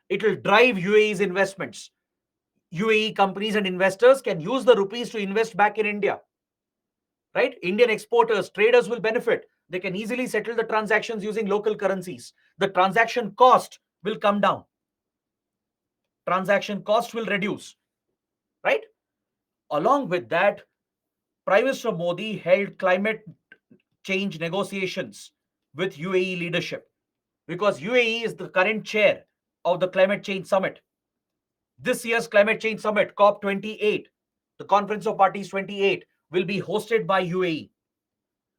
It will drive UAE's investments. UAE companies and investors can use the rupees to invest back in India, right? Indian exporters, traders will benefit. They can easily settle the transactions using local currencies. The transaction cost will come down. Transaction cost will reduce, right? Along with that, Prime Minister Modi held climate change negotiations with UAE leadership because UAE is the current chair of the climate change summit. This year's climate change summit, COP28, the Conference of Parties 28, will be hosted by UAE.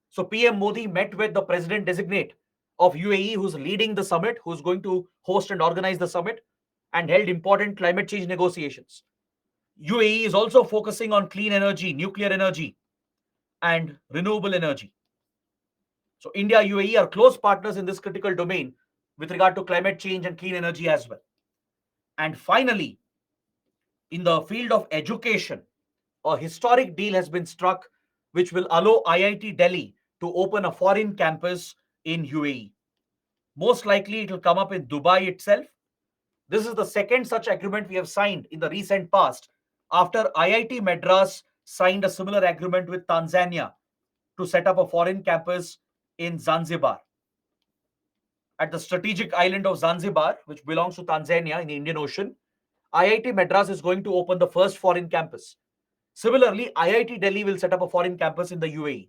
So PM Modi met with the president designate of UAE, who's leading the summit, who's going to host and organize the summit, and held important climate change negotiations. UAE is also focusing on clean energy, nuclear energy, and renewable energy. So India, UAE are close partners in this critical domain with regard to climate change and clean energy as well. And finally, in the field of education, a historic deal has been struck which will allow IIT Delhi to open a foreign campus in UAE. Most likely, it will come up in Dubai itself. This is the second such agreement we have signed in the recent past after IIT Madras signed a similar agreement with Tanzania to set up a foreign campus in Zanzibar. At the strategic island of Zanzibar, which belongs to Tanzania in the Indian Ocean, IIT Madras is going to open the first foreign campus. Similarly, IIT Delhi will set up a foreign campus in the UAE.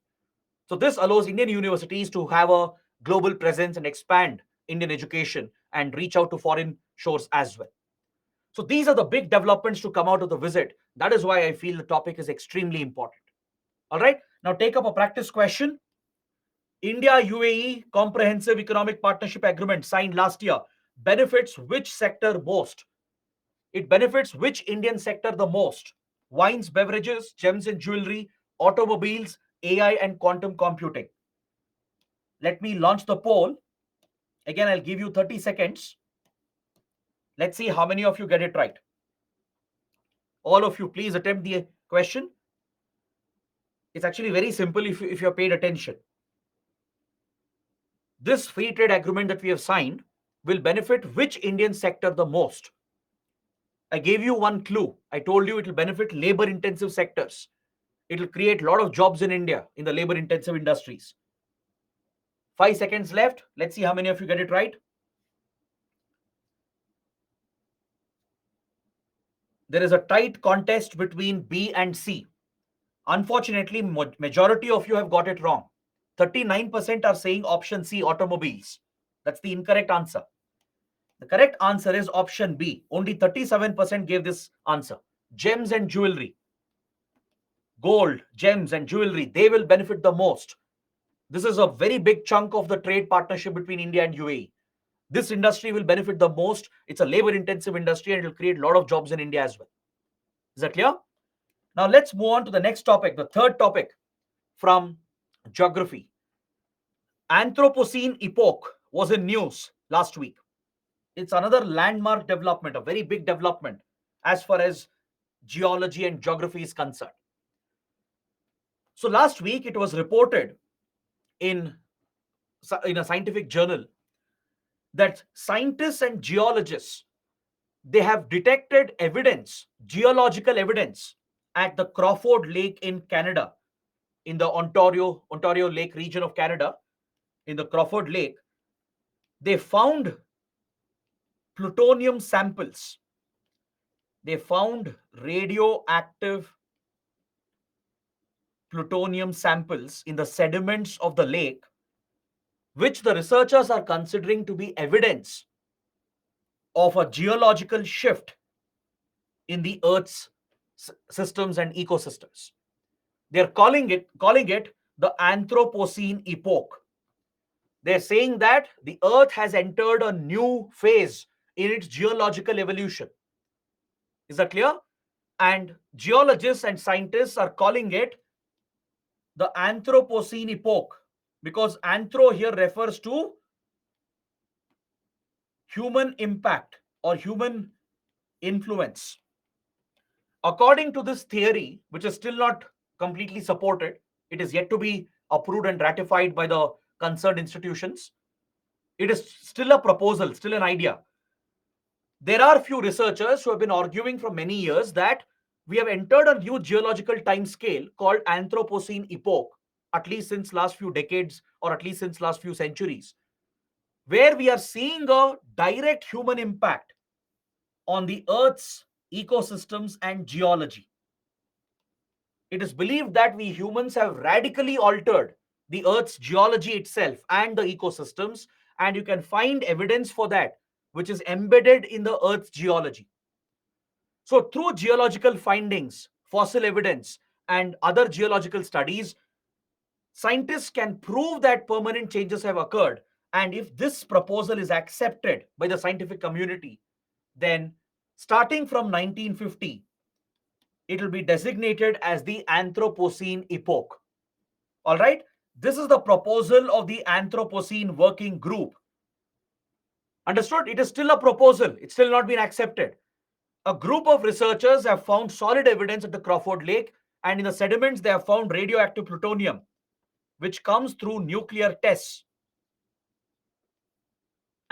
So this allows Indian universities to have a global presence and expand Indian education and reach out to foreign shores as well. So these are the big developments to come out of the visit. That is why I feel the topic is extremely important. All right, now take up a practice question. India UAE Comprehensive Economic Partnership Agreement signed last year benefits which sector most? It benefits which Indian sector the most? Wines, beverages, gems and jewelry, automobiles, AI, and quantum computing. Let me launch the poll. Again, I'll give you 30 seconds. Let's see how many of you get it right. All of you, please attempt the question. It's actually very simple if you're paid attention. This free trade agreement that we have signed will benefit which Indian sector the most? I gave you one clue. I told you it will benefit labor intensive sectors. It will create a lot of jobs in India in the labor intensive industries. 5 seconds left. Let's see how many of you get it right. There is a tight contest between B and C. Unfortunately, majority of you have got it wrong. 39% are saying option C, automobiles. That's the incorrect answer. The correct answer is option B. Only 37% gave this answer. Gems and jewelry. Gold, gems and jewelry, they will benefit the most. This is a very big chunk of the trade partnership between India and UAE. This industry will benefit the most. It's a labor intensive industry and it will create a lot of jobs in India as well. Is that clear? Now let's move on to the next topic, the third topic from geography. Anthropocene epoch was in news last week. It's another landmark development, a very big development as far as geology and geography is concerned. So last week it was reported in a scientific journal that scientists and geologists, they have detected evidence, geological evidence at the Crawford Lake in Canada, in the Ontario Lake region of Canada, in the Crawford Lake. They found plutonium samples. They found radioactive plutonium samples in the sediments of the lake, which the researchers are considering to be evidence of a geological shift in the Earth's systems and ecosystems. They're calling it the Anthropocene epoch. They're saying that the Earth has entered a new phase in its geological evolution. Is that clear? And geologists and scientists are calling it the Anthropocene epoch because anthro here refers to human impact. or human influence. According to this theory, which is still not completely supported, it is yet to be approved and ratified by the concerned institutions. It is still a proposal, still an idea. There are few researchers who have been arguing for many years that we have entered a new geological time scale called Anthropocene epoch, at least since last few decades or at least since last few centuries, where we are seeing a direct human impact on the Earth's ecosystems and geology. It is believed that we humans have radically altered the Earth's geology itself and the ecosystems, and you can find evidence for that, which is embedded in the Earth's geology. So, through geological findings, fossil evidence, and other geological studies, scientists can prove that permanent changes have occurred. And if this proposal is accepted by the scientific community, then starting from 1950, it will be designated as the Anthropocene epoch. All right. This is the proposal of the Anthropocene Working Group. Understood? It is still a proposal. It's still not been accepted. A group of researchers have found solid evidence at the Crawford Lake, and in the sediments, they have found radioactive plutonium, which comes through nuclear tests.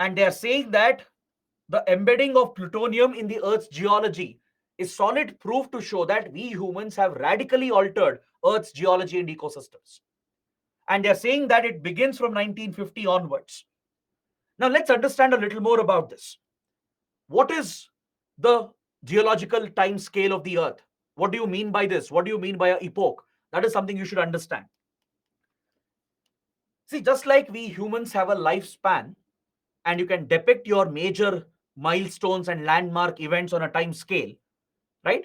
And they are saying that the embedding of plutonium in the Earth's geology is solid proof to show that we humans have radically altered Earth's geology and ecosystems. And they're saying that it begins from 1950 onwards. Now, let's understand a little more about this. What is the geological time scale of the Earth? What do you mean by this? What do you mean by an epoch? That is something you should understand. See, just like we humans have a lifespan, and you can depict your major milestones and landmark events on a time scale, right?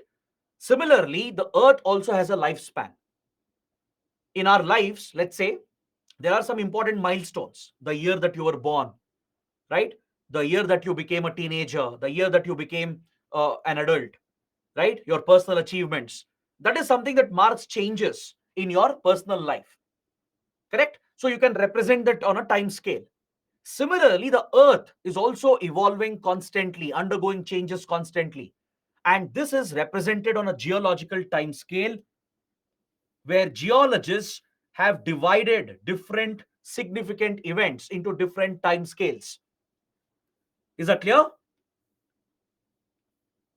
Similarly, the Earth also has a lifespan. In our lives, let's say, there are some important milestones. The year that you were born, right? The year that you became a teenager, the year that you became an adult, right? Your personal achievements. That is something that marks changes in your personal life, correct? So you can represent that on a time scale. Similarly, the Earth is also evolving constantly, undergoing changes constantly. And this is represented on a geological time scale where geologists have divided different significant events into different time scales. Is that clear?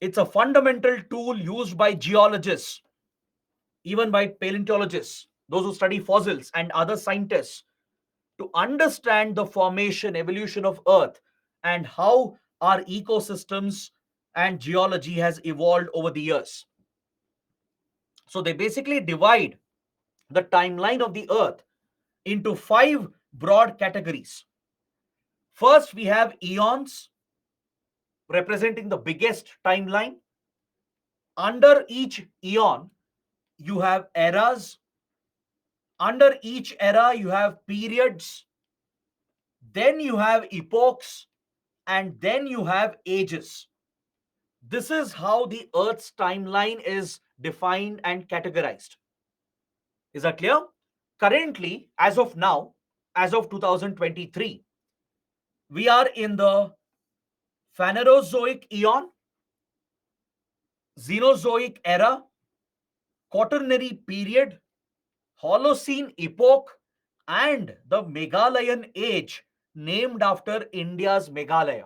It's a fundamental tool used by geologists, even by paleontologists, those who study fossils, and other scientists to understand the formation, evolution of Earth and how our ecosystems and geology has evolved over the years. So they basically divide the timeline of the Earth into five broad categories. First, we have eons, representing the biggest timeline. Under each eon, you have eras. Under each era, you have periods. Then you have epochs. And then you have ages. This is how the Earth's timeline is defined and categorized. Is that clear? Currently, as of now, as of 2023, we are in the Phanerozoic eon, Cenozoic era, Quaternary period, Holocene epoch, and the Meghalayan age, named after India's Meghalaya.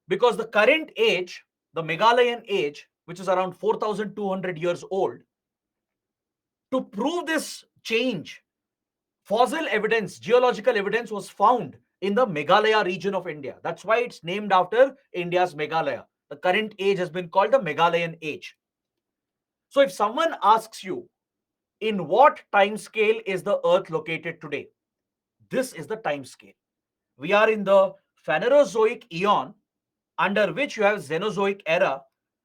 Because the current age, the Meghalayan age, which is around 4,200 years old, to prove this change, fossil evidence, geological evidence was found in the Meghalaya region of India. That's why it's named after India's Meghalaya. The current age has been called the Meghalayan age. So if someone asks you, in what time scale is the Earth located today? This is the time scale. We are in the Phanerozoic eon, under which you have Cenozoic era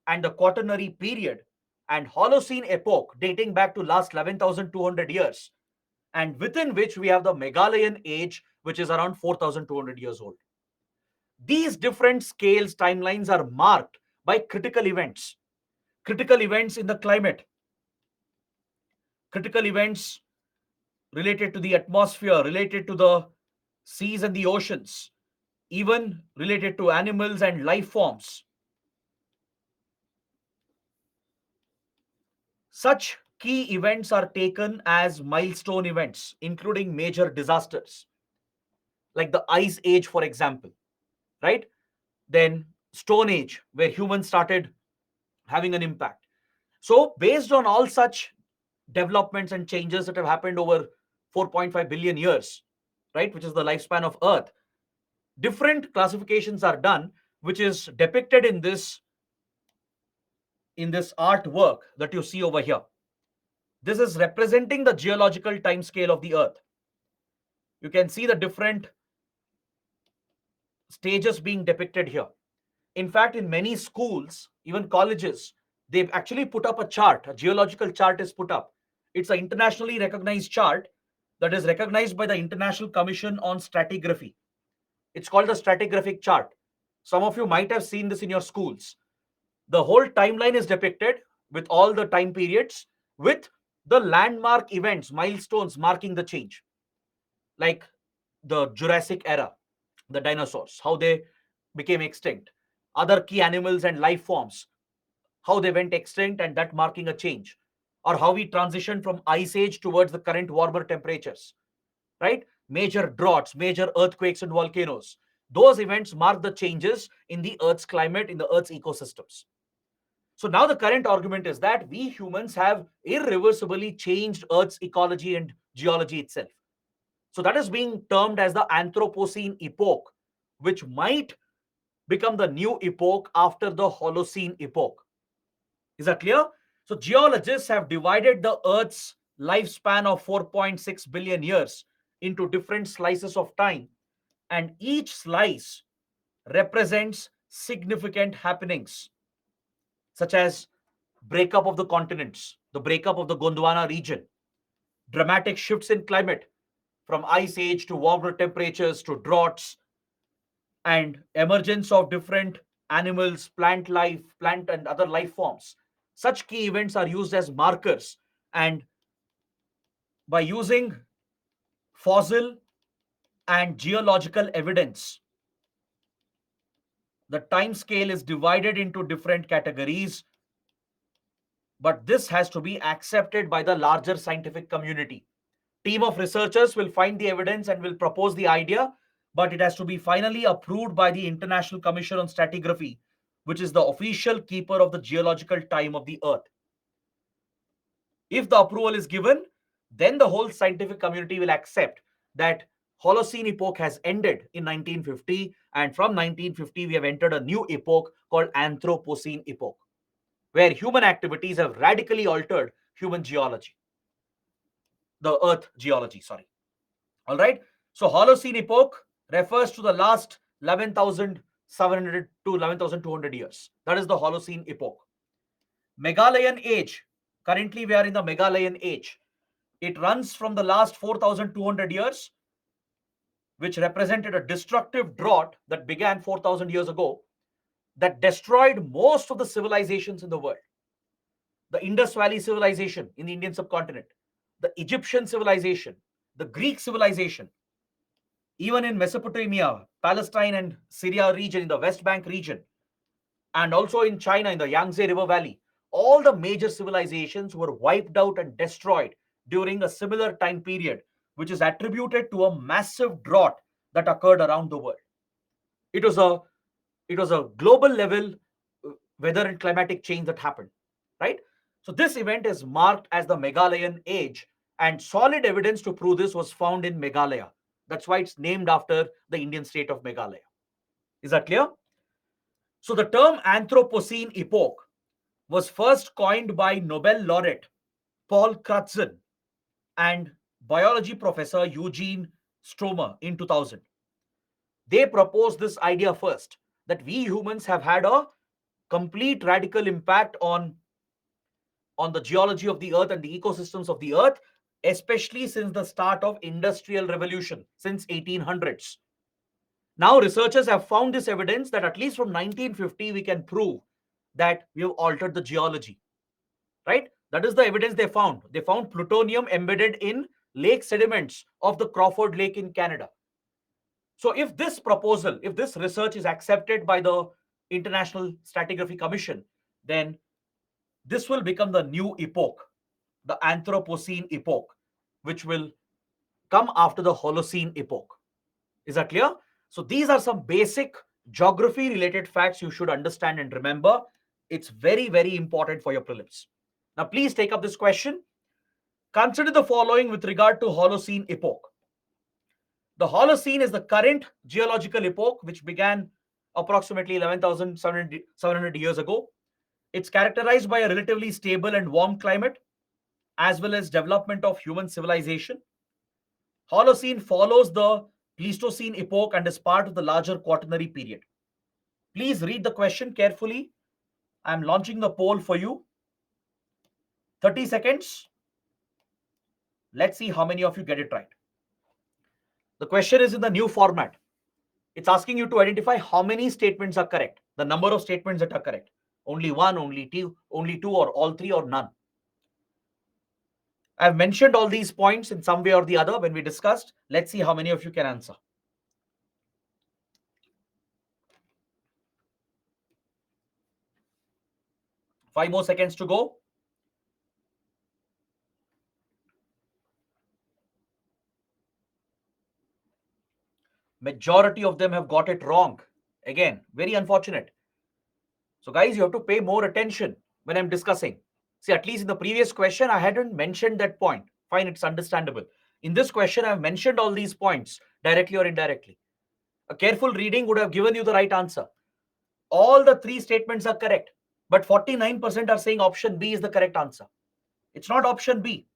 and the Quaternary period and Holocene epoch dating back to last 11,200 years, and within which we have the Meghalayan age, which is around 4,200 years old. These different scales, timelines are marked by critical events in the climate, critical events related to the atmosphere, related to the seas and the oceans, even related to animals and life forms. Such key events are taken as milestone events, including major disasters, like the Ice Age, for example, right? Then Stone Age, where humans started having an impact. So, based on all such developments and changes that have happened over 4.5 billion years, right, which is the lifespan of Earth, different classifications are done, which is depicted in this artwork that you see over here. This is representing the geological time scale of the Earth. You can see the different stages being depicted here. In fact, in many schools, even colleges, they've actually put up a chart. A geological chart is put up. It's an internationally recognized chart that is recognized by the International Commission on Stratigraphy. It's called the stratigraphic chart. Some of you might have seen this in your schools. The whole timeline is depicted with all the time periods, with the landmark events, milestones marking the change, like the Jurassic era, the dinosaurs, how they became extinct, other key animals and life forms, how they went extinct and that marking a change, or how we transitioned from ice age towards the current warmer temperatures, right? Major droughts, major earthquakes and volcanoes. Those events mark the changes in the Earth's climate, in the Earth's ecosystems. So now the current argument is that we humans have irreversibly changed Earth's ecology and geology itself. So that is being termed as the Anthropocene epoch, which might become the new epoch after the Holocene epoch. Is that clear? So geologists have divided the Earth's lifespan of 4.6 billion years into different slices of time, and each slice represents significant happenings, such as breakup of the continents, the breakup of the Gondwana region, dramatic shifts in climate from ice age to warmer temperatures to droughts, and emergence of different animals, plant life, plant and other life forms. Such key events are used as markers, and by using fossil and geological evidence, the time scale is divided into different categories, but this has to be accepted by the larger scientific community. Team of researchers will find the evidence and will propose the idea, but it has to be finally approved by the International Commission on Stratigraphy, which is the official keeper of the geological time of the Earth. If the approval is given, then the whole scientific community will accept that Holocene epoch has ended in 1950, and from 1950 we have entered a new epoch called Anthropocene epoch, where human activities have radically altered human geology, the Earth geology, sorry. All right. So Holocene epoch refers to the last 11,700 to 11,200 years. That is the Holocene epoch. Megalayan age. Currently, we are in the Megalayan age. It runs from the last 4,200 years, which represented a destructive drought that began 4,000 years ago, that destroyed most of the civilizations in the world. The Indus Valley civilization in the Indian subcontinent, the Egyptian civilization, the Greek civilization, even in Mesopotamia, Palestine and Syria region, in the West Bank region, and also in China, in the Yangtze River Valley, all the major civilizations were wiped out and destroyed during a similar time period, which is attributed to a massive drought that occurred around the world. It was a it was a global level weather and climatic change that happened, right? So this event is marked as the Megalayan age, and solid evidence to prove this was found in Meghalaya. That's why it's named after the Indian state of Meghalaya. Is that clear? So the term Anthropocene epoch was first coined by Nobel laureate Paul Crutzen and biology professor Eugene Stromer in 2000. They proposed this idea first, that we humans have had a complete radical impact on the geology of the earth and the ecosystems of the earth, especially since the start of industrial revolution, since 1800s. Now researchers have found this evidence that at least from 1950 we can prove that we have altered the geology, right? That is the evidence they found. They found plutonium embedded in lake sediments of the Crawford Lake in Canada. So if this proposal, if this research is accepted by the International Stratigraphy Commission, then this will become the new epoch, the Anthropocene epoch, which will come after the Holocene epoch. Is that clear? So these are some basic geography related facts you should understand and remember. It's very, very important for your prelims. Now, please take up this question. Consider the following with regard to Holocene epoch. The Holocene is the current geological epoch which began approximately 11,700 years ago. It's characterized by a relatively stable and warm climate as well as development of human civilization. Holocene follows the Pleistocene epoch and is part of the larger Quaternary period. Please read the question carefully. I'm launching the poll for you. 30 seconds. Let's see how many of you get it right. The question is in the new format. It's asking you to identify how many statements are correct, the number of statements that are correct. Only one, only two, or all three, or none. I've mentioned all these points in some way or the other when we discussed. Let's see how many of you can answer. 5 more seconds to go. Majority of them have got it wrong. Again, very unfortunate. So guys, you have to pay more attention when I'm discussing. See, at least in the previous question, I hadn't mentioned that point. Fine, it's understandable. In this question, I've mentioned all these points directly or indirectly. A careful reading would have given you the right answer. All the three statements are correct, but 49% are saying option B is the correct answer. It's not option B,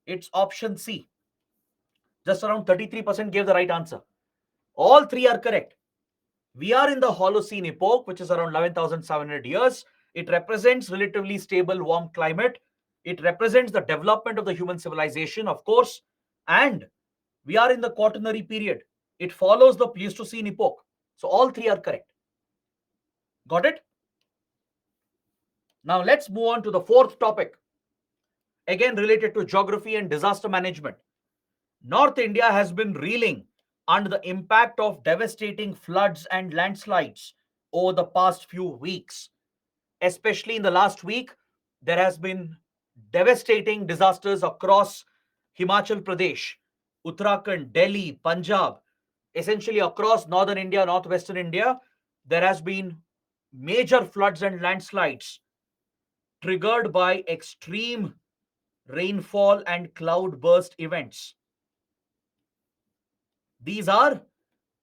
it's option C. Just around 33% gave the right answer. All three are correct. We are in the Holocene epoch, which is around 11,700 years. It represents relatively stable, warm climate. It represents the development of the human civilization, of course. And we are in the Quaternary period. It follows the Pleistocene epoch. So all three are correct. Got it? Now let's move on to the fourth topic. Again related to geography and disaster management. North India has been reeling under the impact of devastating floods and landslides over the past few weeks. Especially in the last week, there has been devastating disasters across Himachal Pradesh, Uttarakhand, Delhi, Punjab, essentially across northern India, northwestern India. There has been major floods and landslides triggered by extreme rainfall and cloudburst events. These are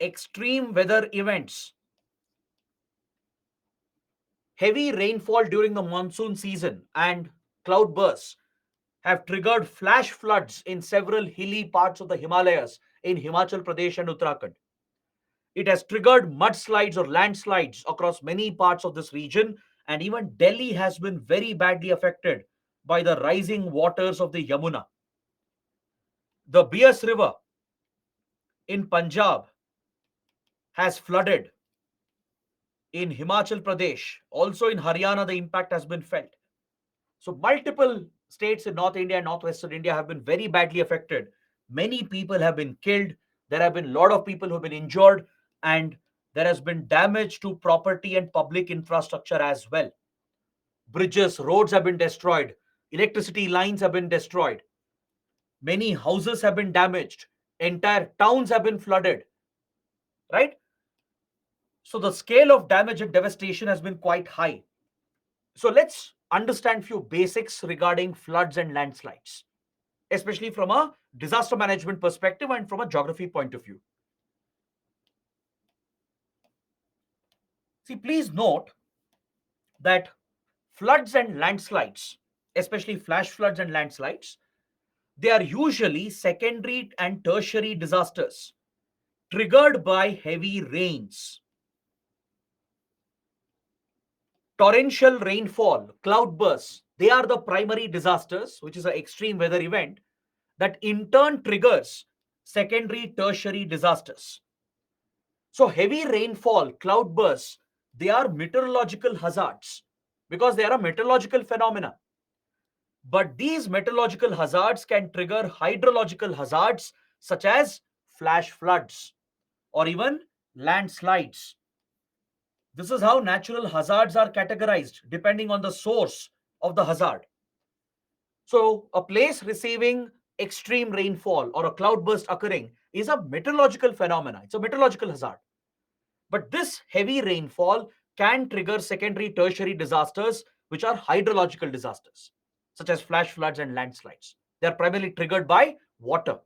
extreme weather events. Heavy rainfall during the monsoon season and cloudbursts have triggered flash floods in several hilly parts of the Himalayas in Himachal Pradesh and Uttarakhand. It has triggered mudslides or landslides across many parts of this region, and even Delhi has been very badly affected by the rising waters of the Yamuna. The Beas River in Punjab has flooded. In Himachal Pradesh, also in Haryana, the impact has been felt. So, multiple states in North India and Northwestern India have been very badly affected. Many people have been killed. There have been a lot of people who have been injured, and there has been damage to property and public infrastructure as well. Bridges, roads have been destroyed, electricity lines have been destroyed, many houses have been damaged, entire towns have been flooded, right? So the scale of damage and devastation has been quite high. So let's understand few basics regarding floods and landslides, especially from a disaster management perspective and from a geography point of view. See, please note that floods and landslides, especially flash floods and landslides, they are usually secondary and tertiary disasters triggered by heavy rains. Torrential rainfall, cloudbursts, they are the primary disasters, which is an extreme weather event that in turn triggers secondary, tertiary disasters. So, heavy rainfall, cloudbursts, they are meteorological hazards because they are a meteorological phenomena. But these meteorological hazards can trigger hydrological hazards such as flash floods or even landslides. This is how natural hazards are categorized depending on the source of the hazard. So, a place receiving extreme rainfall or a cloudburst occurring is a meteorological phenomena. It's a meteorological hazard. But this heavy rainfall can trigger secondary, tertiary disasters, which are hydrological disasters, such as flash floods and landslides. They are primarily triggered by water.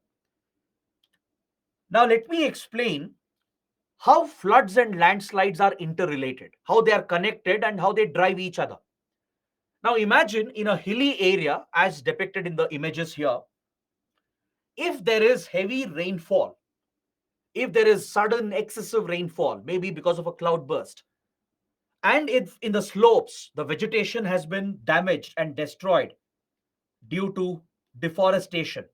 Now, let me explain how floods and landslides are interrelated, how they are connected, and how they drive each other. Now, imagine in a hilly area, as depicted in the images here, if there is heavy rainfall, if there is sudden excessive rainfall, maybe because of a cloudburst, and if in the slopes the vegetation has been damaged and destroyed due to deforestation.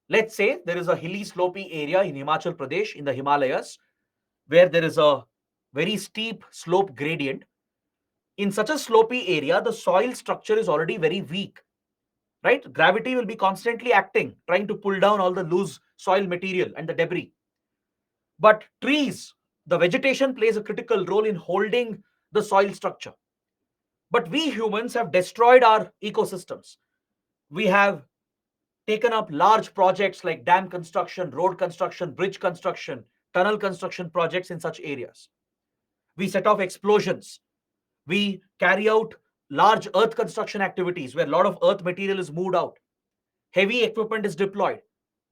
Let's say there is a hilly slopy area in Himachal Pradesh in the Himalayas where there is a very steep slope gradient. In such a slopy area, the soil structure is already very weak, right? Gravity will be constantly acting, trying to pull down all the loose soil material and the debris. But trees, the vegetation plays a critical role in holding the soil structure. But we humans have destroyed our ecosystems. We have taken up large projects like dam construction, road construction, bridge construction, tunnel construction projects in such areas. We set off explosions. We carry out large earth construction activities where a lot of earth material is moved out. Heavy equipment is deployed.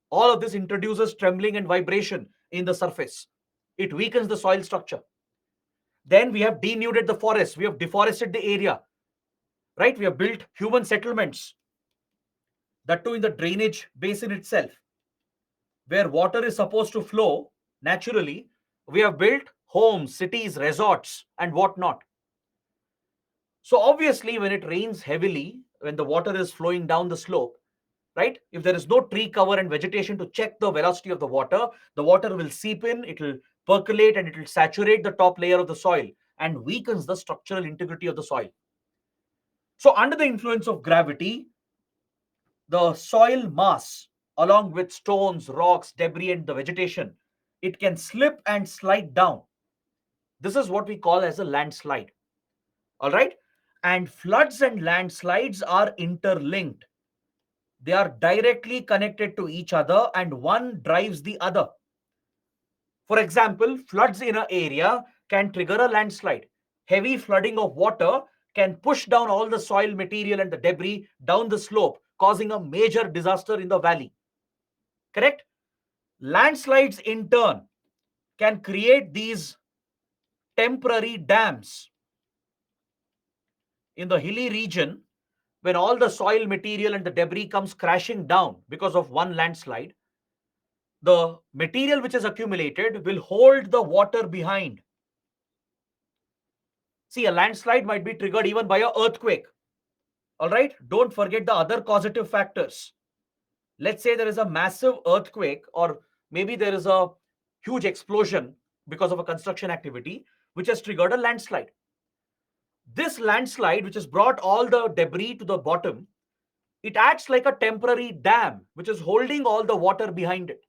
All of this introduces trembling and vibration in the surface. It weakens the soil structure. Then we have denuded the forest. We have deforested the area, right? We have built human settlements, that too in the drainage basin itself, where water is supposed to flow naturally. We have built homes, cities, resorts, and whatnot. So, obviously, when it rains heavily, when the water is flowing down the slope, right? If there is no tree cover and vegetation to check the velocity of the water will seep in, it will percolate, and it will saturate the top layer of the soil and weakens the structural integrity of the soil. So, under the influence of gravity, the soil mass, along with stones, rocks, debris, and the vegetation, it can slip and slide down. This is what we call as a landslide. All right. And floods and landslides are interlinked. They are directly connected to each other, and one drives the other. For example, floods in an area can trigger a landslide. Heavy flooding of water can push down all the soil material and the debris down the slope, causing a major disaster in the valley. Correct? Landslides, in turn, can create these temporary dams in the hilly region. When all the soil material and the debris comes crashing down because of one landslide, the material which is accumulated will hold the water behind. See, a landslide might be triggered even by an earthquake. All right, don't forget the other causative factors. Let's say there is a massive earthquake, or maybe there is a huge explosion because of a construction activity which has triggered a landslide. This landslide, which has brought all the debris to the bottom, it acts like a temporary dam which is holding all the water behind it.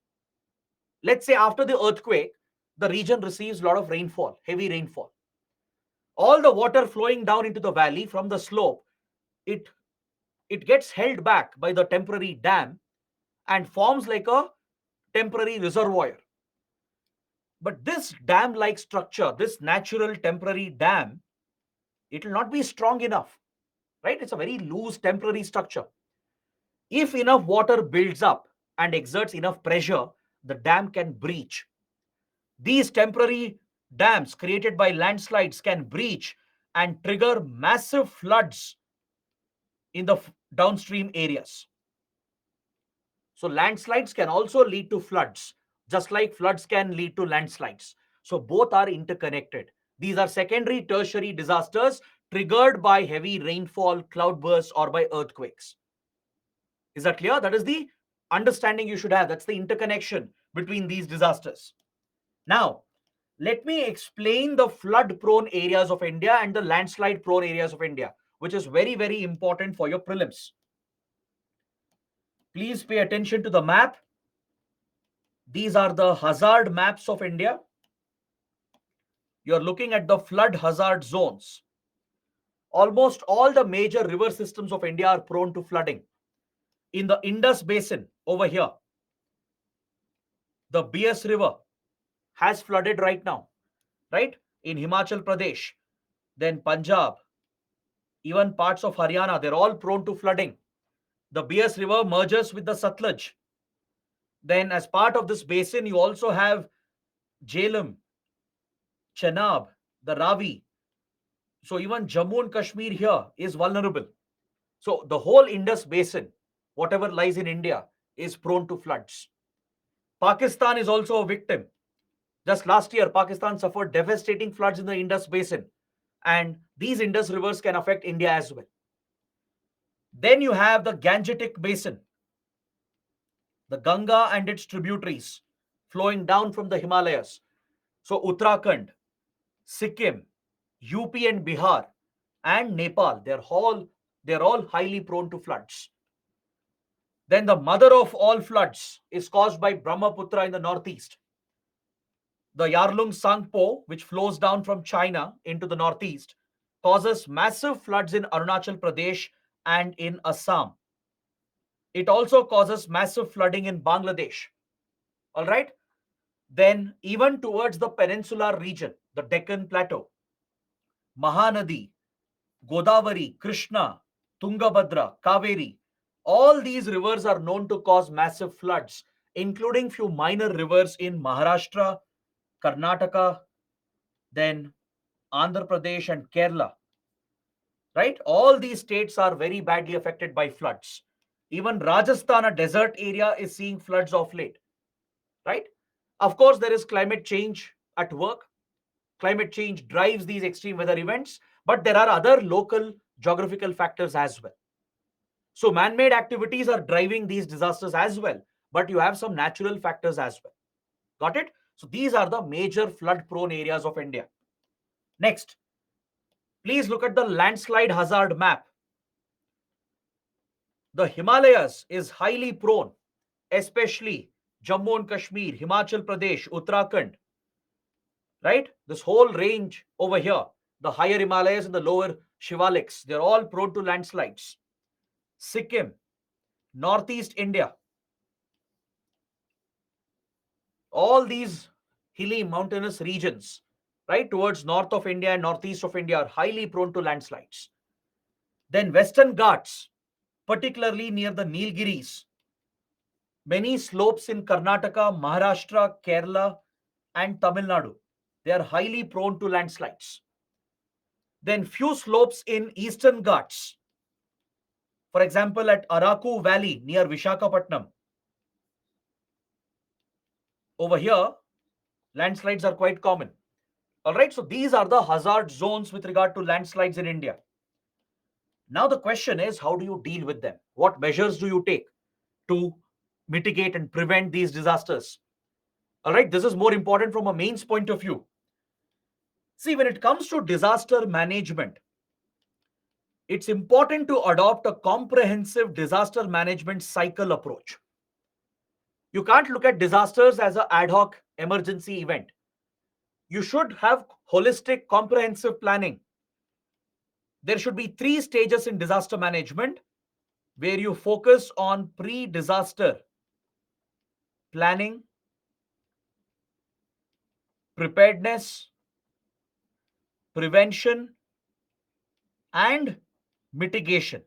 Let's say after the earthquake, the region receives a lot of rainfall, heavy rainfall. All the water flowing down into the valley from the slope, it it gets held back by the temporary dam and forms like a temporary reservoir. But this dam like structure, this natural temporary dam, it will not be strong enough, right? It's a very loose temporary structure. If enough water builds up and exerts enough pressure, the dam can breach. These temporary dams created by landslides can breach and trigger massive floods in the downstream areas. So, landslides can also lead to floods, just like floods can lead to landslides. So, both are interconnected. These are secondary, tertiary disasters triggered by heavy rainfall, cloudbursts, or by earthquakes. Is that clear? That is the understanding you should have. That's the interconnection between these disasters. Now, let me explain the flood prone areas of India and the landslide prone areas of India, which is very, very important for your prelims. Please pay attention to the map. These are the hazard maps of India. You're looking at the flood hazard zones. Almost all the major river systems of India are prone to flooding. In the Indus Basin over here, the Bias River has flooded right now, right? In Himachal Pradesh, then Punjab, even parts of Haryana, they're all prone to flooding. The Bias River merges with the Satluj. Then, as part of this basin, you also have Jhelum, Chenab, the Ravi. So, even Jammu and Kashmir here is vulnerable. So, the whole Indus Basin, whatever lies in India, is prone to floods. Pakistan is also a victim. Just last year, Pakistan suffered devastating floods in the Indus Basin, and these Indus rivers can affect India as well. Then you have the Gangetic Basin, the Ganga and its tributaries flowing down from the Himalayas. So Uttarakhand, Sikkim, UP and Bihar, and Nepal, they're all highly prone to floods. Then the mother of all floods is caused by Brahmaputra in the northeast. The Yarlung Tsangpo, which flows down from China into the northeast, causes massive floods in Arunachal Pradesh and in Assam. It also causes massive flooding in Bangladesh. All right. Then, even towards the peninsular region, the Deccan Plateau, Mahanadi, Godavari, Krishna, Tungabhadra, Kaveri, all these rivers are known to cause massive floods, including few minor rivers in Maharashtra, Karnataka, then Andhra Pradesh and Kerala. Right? All these states are very badly affected by floods. Even Rajasthan, a desert area, is seeing floods of late. Right? Of course, there is climate change at work. Climate change drives these extreme weather events, but there are other local geographical factors as well. So, man made activities are driving these disasters as well, but you have some natural factors as well. Got it? So, these are the major flood prone areas of India. Next, please look at the landslide hazard map. The Himalayas is highly prone, especially Jammu and Kashmir, Himachal Pradesh, Uttarakhand, right? This whole range over here, the higher Himalayas and the lower Shivaliks, they're all prone to landslides. Sikkim, Northeast India, all these hilly mountainous regions, right, towards north of India and northeast of India are highly prone to landslides. Then Western Ghats, particularly near the Nilgiris, many slopes in Karnataka, Maharashtra, Kerala, and Tamil Nadu, they are highly prone to landslides. Then few slopes in Eastern Ghats, for example, at Araku Valley near Vishakhapatnam. Over here, landslides are quite common. All right, so these are the hazard zones with regard to landslides in India. Now, the question is, how do you deal with them? What measures do you take to mitigate and prevent these disasters? All right, this is more important from a mains point of view. See, when it comes to disaster management, it's important to adopt a comprehensive disaster management cycle approach. You can't look at disasters as an ad hoc emergency event. You should have holistic, comprehensive planning. There should be 3 stages in disaster management where you focus on pre-disaster planning, preparedness, prevention, and mitigation.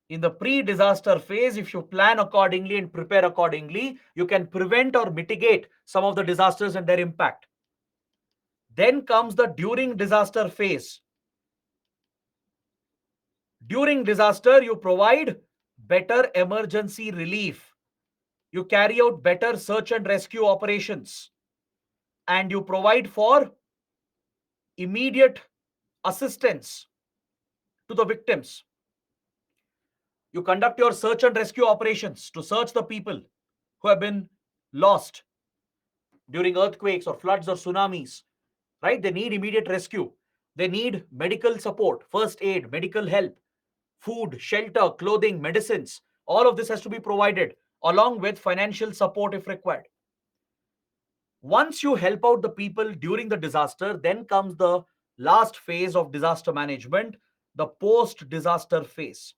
In the pre-disaster phase, if you plan accordingly and prepare accordingly, you can prevent or mitigate some of the disasters and their impact. Then comes the during disaster phase. During disaster, you provide better emergency relief. You carry out better search and rescue operations. And you provide for immediate assistance to the victims. You conduct your search and rescue operations to search the people who have been lost during earthquakes or floods or tsunamis, right? They need immediate rescue. They need medical support, first aid, medical help, food, shelter, clothing, medicines. All of this has to be provided along with financial support if required. Once you help out the people during the disaster, then comes the last phase of disaster management, the post disaster phase,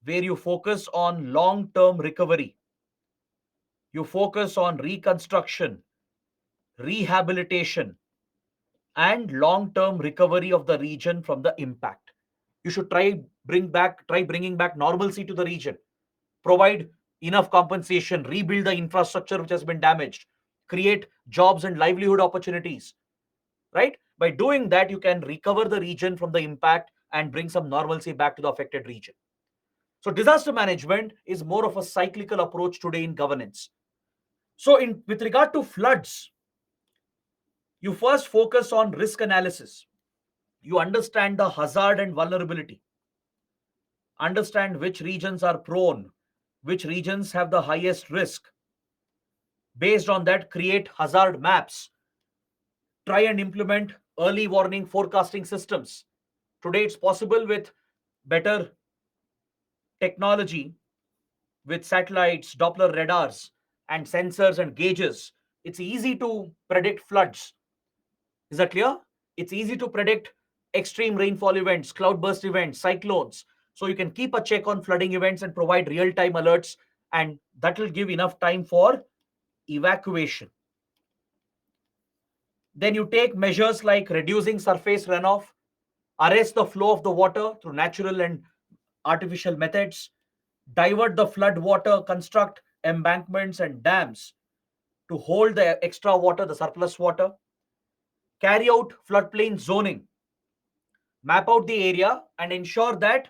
where you focus on long term recovery, you focus on reconstruction, rehabilitation, and long term recovery of the region from the impact. You should try bringing back normalcy to the region, provide enough compensation, rebuild the infrastructure which has been damaged, create jobs and livelihood opportunities, right? By doing that, you can recover the region from the impact and bring some normalcy back to the affected region. So disaster management is more of a cyclical approach today in governance. So in with regard to floods, you first focus on risk analysis. You understand the hazard and vulnerability, understand which regions are prone, which regions have the highest risk. Based on that, create hazard maps, try and implement early warning forecasting systems. Today, it's possible with better technology, with satellites, Doppler radars, and sensors and gauges. It's easy to predict floods. Is that clear? It's easy to predict extreme rainfall events, cloudburst events, cyclones. So you can keep a check on flooding events and provide real time alerts, and that will give enough time for evacuation. Then you take measures like reducing surface runoff, arrest the flow of the water through natural and artificial methods, divert the flood water, construct embankments and dams to hold the extra water, the surplus water, carry out floodplain zoning, map out the area, and ensure that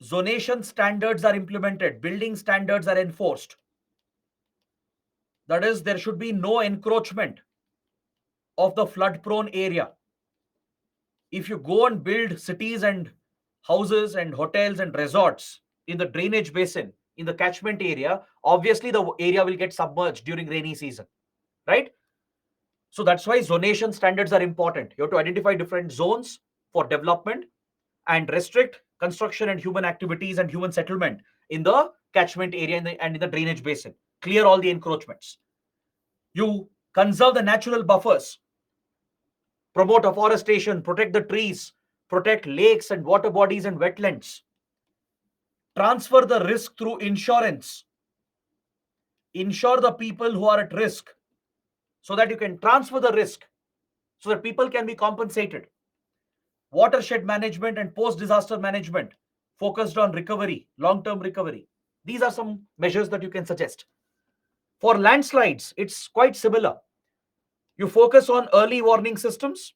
zonation standards are implemented, building standards are enforced. That is, there should be no encroachment of the flood prone area. If you go and build cities and houses and hotels and resorts in the drainage basin, in the catchment area, obviously the area will get submerged during rainy season, right? So that's why zonation standards are important. You have to identify different zones for development and restrict construction and human activities and human settlement in the catchment area and in the drainage basin. Clear all the encroachments. You conserve the natural buffers, promote afforestation, protect the trees, protect lakes and water bodies and wetlands, transfer the risk through insurance, insure the people who are at risk so that you can transfer the risk so that people can be compensated. Watershed management and post disaster management focused on recovery, long term recovery. These are some measures that you can suggest. For landslides, it's quite similar. You focus on early warning systems.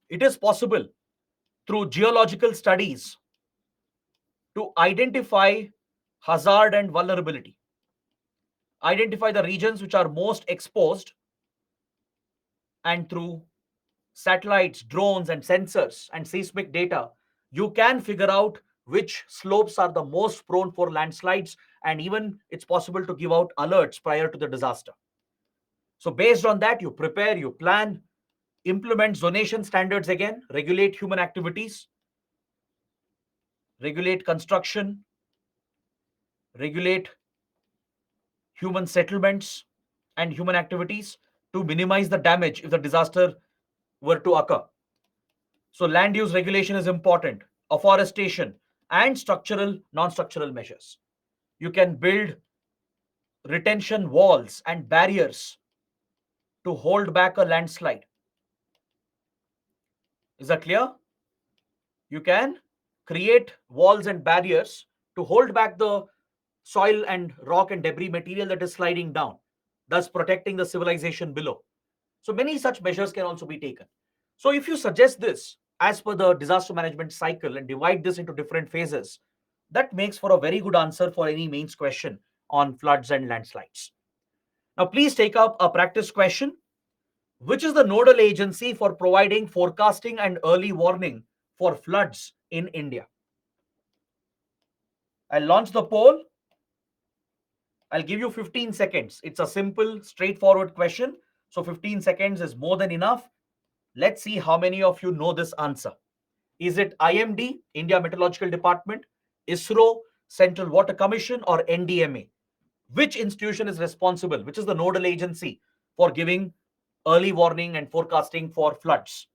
It is possible through geological studies to identify hazard and vulnerability, identify the regions which are most exposed, and through satellites, drones, and sensors and seismic data, you can figure out which slopes are the most prone for landslides, and even it's possible to give out alerts prior to the disaster. So, based on that, you prepare, you plan, implement zonation standards again, regulate human activities, regulate construction, regulate human settlements and human activities to minimize the damage if the disaster were to occur. So, land use regulation is important, afforestation, and structural, non structural measures. You can build retention walls and barriers to hold back a landslide. Is that clear? You can create walls and barriers to hold back the soil and rock and debris material that is sliding down, thus protecting the civilization below. So, many such measures can also be taken. So, if you suggest this as per the disaster management cycle and divide this into different phases, that makes for a very good answer for any mains question on floods and landslides. Now, please take up a practice question. Which is the nodal agency for providing forecasting and early warning for floods in India? I'll launch the poll. I'll give you 15 seconds. It's a simple, straightforward question. So 15 seconds is more than enough. Let's see how many of you know this answer. Is it IMD, India Meteorological Department, ISRO, Central Water Commission, or NDMA? Which institution is responsible? Which is the nodal agency for giving early warning and forecasting for floods?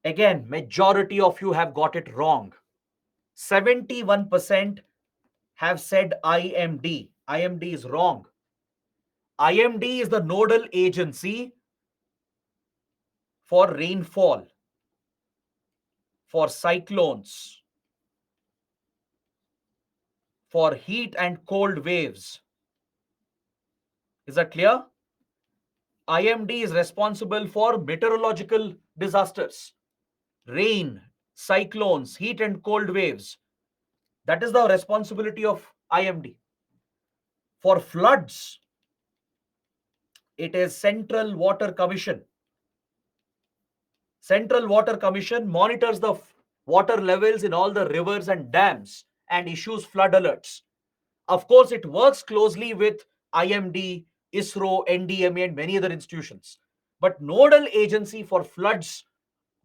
Again, majority of you have got it wrong. 71% have said IMD. IMD is wrong. IMD is the nodal agency for rainfall, for cyclones, for heat and cold waves. Is that clear? IMD is responsible for meteorological disasters, rain, cyclones, heat and cold waves. That is the responsibility of IMD. For floods, it is Central Water Commission. Central Water Commission monitors the water levels in all the rivers and dams and issues flood alerts. Of course, it works closely with IMD, ISRO, NDMA, and many other institutions. But nodal agency for floods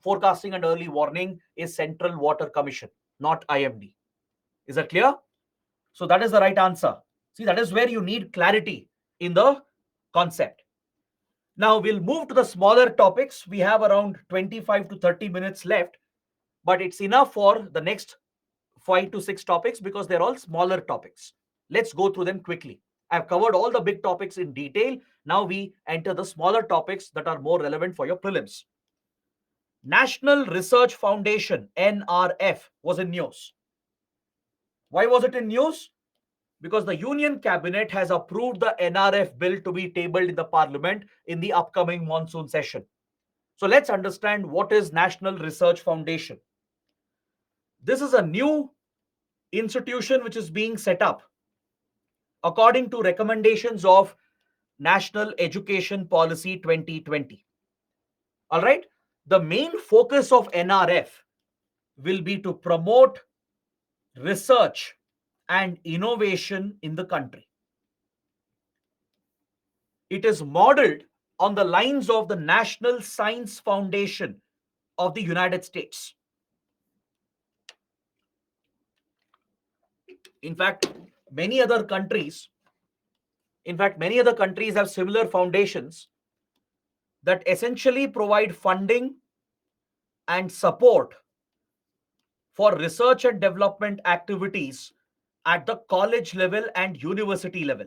forecasting and early warning is Central Water Commission, not IMD. Is that clear? So that is the right answer. See, that is where you need clarity in the concept. Now we'll move to the smaller topics. We have around 25 to 30 minutes left, but it's enough for the next 5 to 6 topics because they're all smaller topics. Let's go through them quickly. I've covered all the big topics in detail. Now we enter the smaller topics that are more relevant for your prelims. National Research Foundation, NRF, was in news. Why was it in news? Because the Union Cabinet has approved the NRF bill to be tabled in the Parliament in the upcoming monsoon session. So let's understand what is National Research Foundation. This is a new institution which is being set up according to recommendations of National Education Policy 2020. All right. The main focus of NRF will be to promote research and innovation in the country. It is modeled on the lines of the National Science Foundation of the United States. In fact, many other countries have similar foundations that essentially provide funding and support for research and development activities at the college level and university level.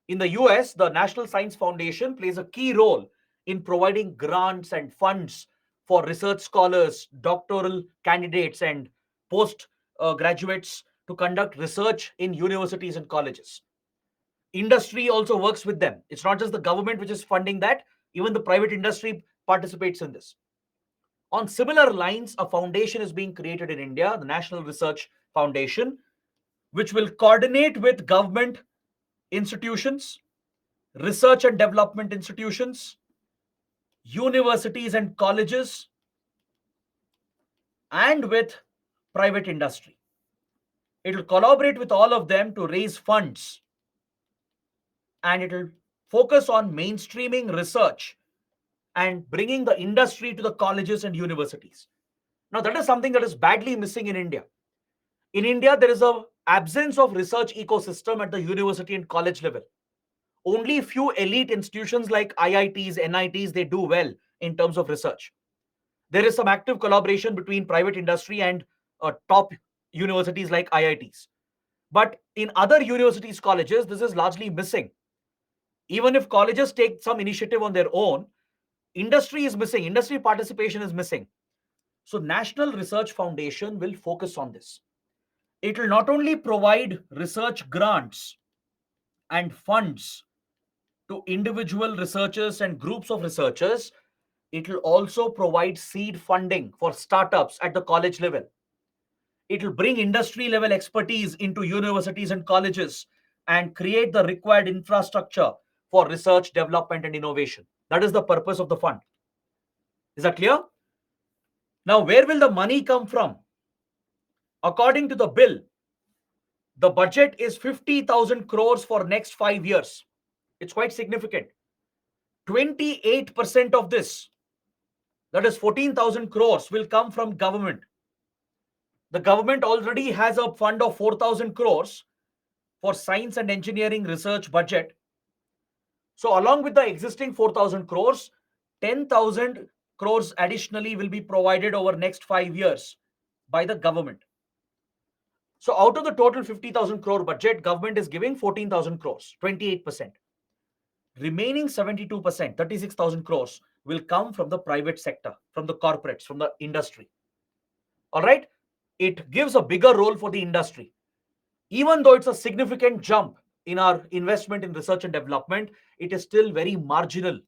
In the US, the National Science Foundation plays a key role in providing grants and funds for research scholars, doctoral candidates, and post graduates to conduct research in universities and colleges. Industry also works with them. It's not just the government which is funding that, even the private industry participates in this. On similar lines, a foundation is being created in India, the National Research Foundation, which will coordinate with government institutions, research and development institutions, universities and colleges, and with private industry. It will collaborate with all of them to raise funds, and it will focus on mainstreaming research and bringing the industry to the colleges and universities. Now, that is something that is badly missing in India. In India, there is an absence of research ecosystem at the university and college level. Only few elite institutions like IITs, NITs, they do well in terms of research. There is some active collaboration between private industry and top universities like IITs. But in other universities, colleges, this is largely missing. Even if colleges take some initiative on their own, industry is missing, industry participation is missing. So National Research Foundation will focus on this. It will not only provide research grants and funds to individual researchers and groups of researchers, it will also provide seed funding for startups at the college level. It will bring industry level expertise into universities and colleges and create the required infrastructure for research, development, and innovation. That is the purpose of the fund. Is that clear? Now, where will the money come from? According to the bill, the budget is 50,000 crores for next 5 years. It's quite significant. 28% of this, that is 14,000 crores, will come from government. The government already has a fund of 4,000 crores for science and engineering research budget. So along with the existing 4,000 crores, 10,000 crores additionally will be provided over next 5 years by the government. So out of the total 50,000 crore budget, government is giving 14,000 crores, 28%. Remaining 72%, 36,000 crores will come from the private sector, from the corporates, from the industry. All right? It gives a bigger role for the industry. Even though it's a significant jump in our investment in research and development, it is still very marginal.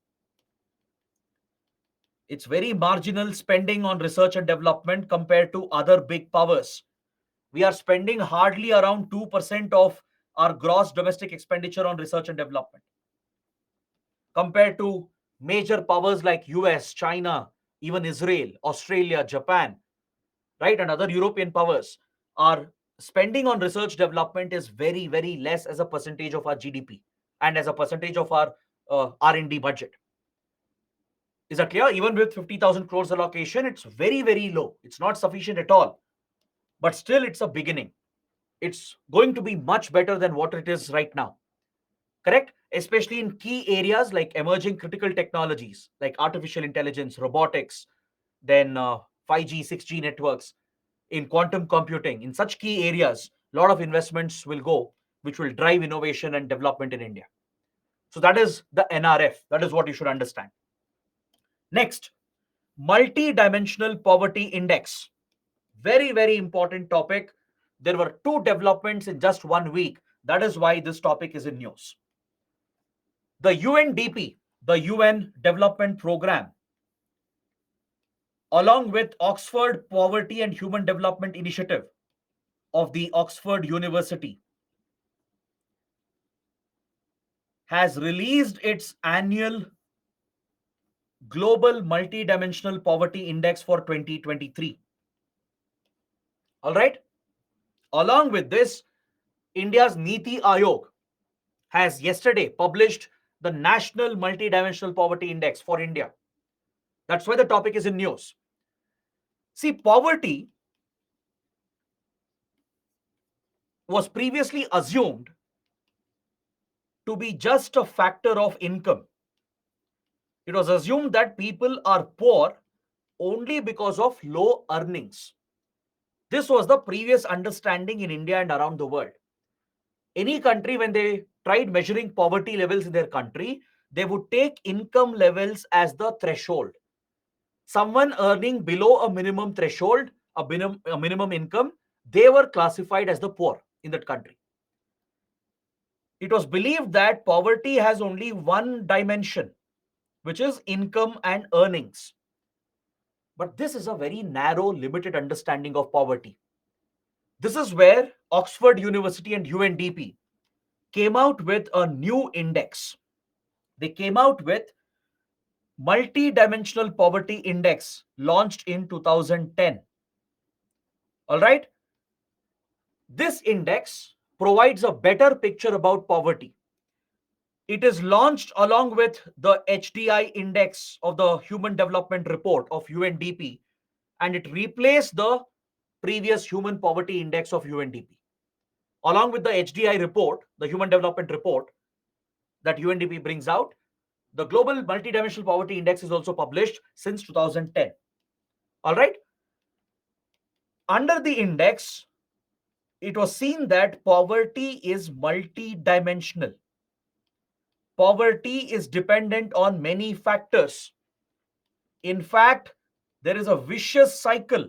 It's very marginal spending on research and development compared to other big powers. We are spending hardly around 2% of our gross domestic expenditure on research and development compared to major powers like US, China, even Israel, Australia, Japan, right, and other European powers. Our spending on research development is very, very less as a percentage of our GDP and as a percentage of our R&D budget. Is that clear? Even with 50,000 crores allocation, it's very, very low. It's not sufficient at all. But still, it's a beginning. It's going to be much better than what it is right now. Correct? Especially in key areas like emerging critical technologies like artificial intelligence, robotics, then 5G, 6G networks, in quantum computing, in such key areas, a lot of investments will go, which will drive innovation and development in India. So that is the NRF. That is what you should understand. Next, multi-dimensional poverty index. Very, very important topic. There were two developments in just 1 week. That is why this topic is in news. The UNDP, the UN Development Program, along with Oxford Poverty and Human Development Initiative of the Oxford University, has released its annual Global Multidimensional Poverty Index for 2023. All right. Along with this, India's Niti Aayog has yesterday published the National Multidimensional Poverty Index for India. That's why the topic is in news. See, poverty was previously assumed to be just a factor of income. It was assumed that people are poor only because of low earnings. This was the previous understanding in India and around the world. Any country, when they tried measuring poverty levels in their country, they would take income levels as the threshold. Someone earning below a minimum threshold, a minimum income, they were classified as the poor in that country. It was believed that poverty has only one dimension, which is income and earnings. But this is a very narrow, limited understanding of poverty. This is where Oxford University and UNDP came out with a new index. They came out with Multi-Dimensional Poverty Index, launched in 2010. All right. This index provides a better picture about poverty. It is launched along with the HDI index of the Human Development Report of UNDP, and it replaced the previous Human Poverty Index of UNDP. Along with the HDI report, the Human Development Report that UNDP brings out, the Global Multidimensional Poverty Index is also published since 2010. All right. Under the index, it was seen that poverty is multidimensional. Poverty is dependent on many factors. In fact, there is a vicious cycle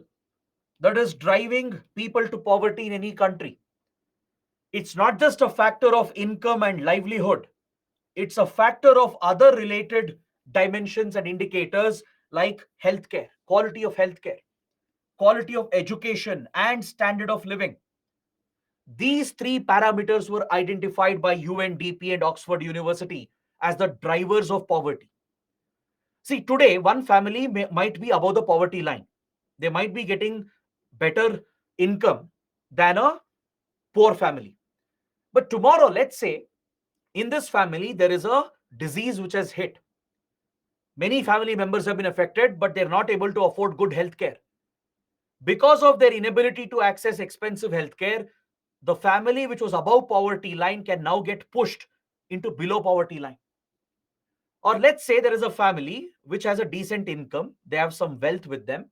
that is driving people to poverty in any country. It's not just a factor of income and livelihood. It's a factor of other related dimensions and indicators like healthcare, quality of healthcare, quality of education, and standard of living. These three parameters were identified by UNDP and Oxford University as the drivers of poverty. See, today, one family might be above the poverty line. They might be getting better income than a poor family. But tomorrow, let's say, in this family, there is a disease which has hit. Many family members have been affected, but they're not able to afford good health care. Because of their inability to access expensive healthcare, the family which was above poverty line can now get pushed into below poverty line. Or let's say there is a family which has a decent income, they have some wealth with them,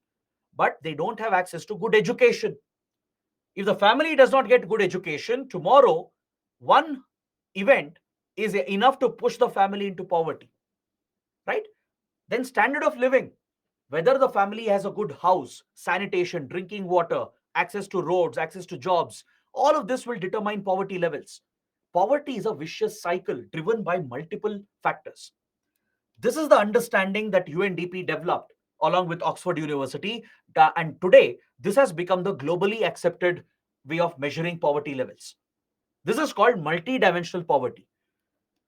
but they don't have access to good education. If the family does not get good education, tomorrow one event is enough to push the family into poverty, right? Then standard of living, whether the family has a good house, sanitation, drinking water, access to roads, access to jobs, all of this will determine poverty levels. Poverty is a vicious cycle driven by multiple factors. This is the understanding that UNDP developed along with Oxford University, and today this has become the globally accepted way of measuring poverty levels. This is called multidimensional poverty.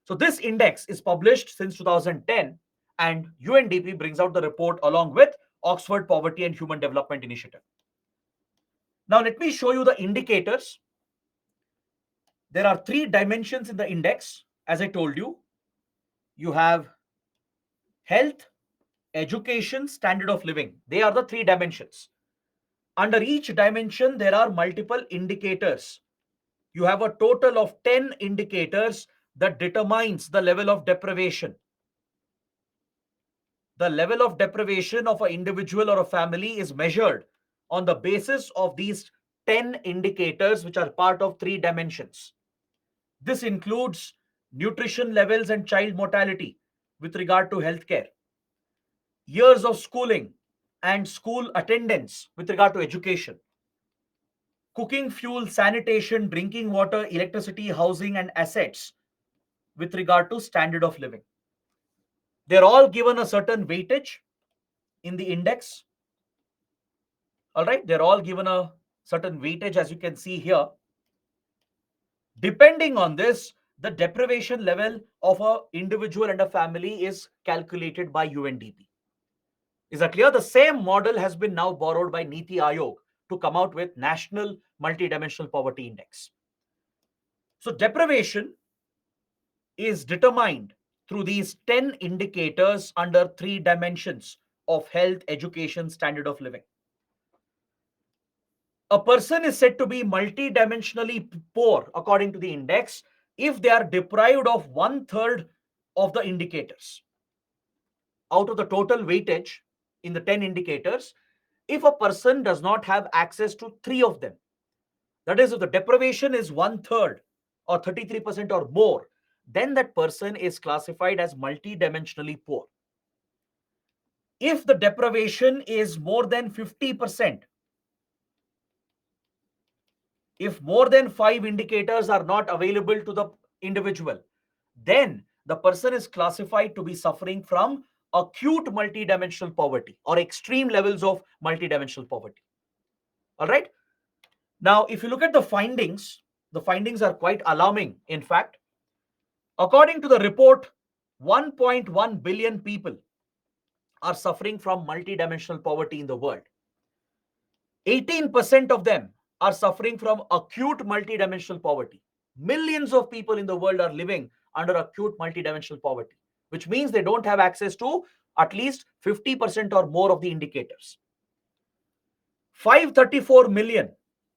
So this index is published since 2010, and UNDP brings out the report along with Oxford Poverty and Human Development Initiative. Now let me show you the indicators. There are three dimensions in the index. As I told you, you have health, education, standard of living. They are the three dimensions. Under each dimension, there are multiple indicators. You have a total of 10 indicators that determines the level of deprivation. The level of deprivation of an individual or a family is measured on the basis of these 10 indicators, which are part of three dimensions. This includes nutrition levels and child mortality with regard to healthcare, years of schooling and school attendance with regard to education, cooking fuel, sanitation, drinking water, electricity, housing, and assets with regard to standard of living. They're all given a certain weightage in the index. All right, they're all given a certain weightage, as you can see here. Depending on this, the deprivation level of an individual and a family is calculated by UNDP. Is that clear? The same model has been now borrowed by Niti Aayog to come out with National Multidimensional Poverty Index. So deprivation is determined through these 10 indicators under three dimensions of health, education, standard of living. A person is said to be multidimensionally poor according to the index if they are deprived of one third of the indicators. Out of the total weightage in the 10 indicators, if a person does not have access to three of them, that is, if the deprivation is one third or 33% or more, then that person is classified as multidimensionally poor. If the deprivation is more than 50%, if more than 5 indicators are not available to the individual, then the person is classified to be suffering from acute multidimensional poverty or extreme levels of multidimensional poverty. All right. Now, if you look at the findings are quite alarming. In fact, according to the report, 1.1 billion people are suffering from multidimensional poverty in the world. 18% of them are suffering from acute multidimensional poverty. Millions of people in the world are living under acute multidimensional poverty, which means they don't have access to at least 50% or more of the indicators. 534 million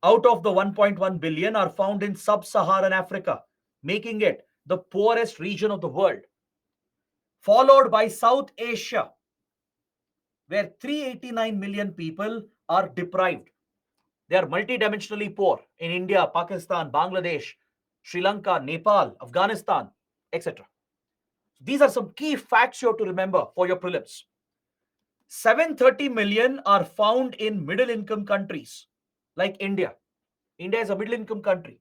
out of the 1.1 billion are found in sub-Saharan Africa, making it the poorest region of the world, followed by South Asia, where 389 million people are deprived. They are multidimensionally poor in India, Pakistan, Bangladesh, Sri Lanka, Nepal, Afghanistan, etc. These are some key facts you have to remember for your prelims. 730 million are found in middle income countries like India. India is a middle income country.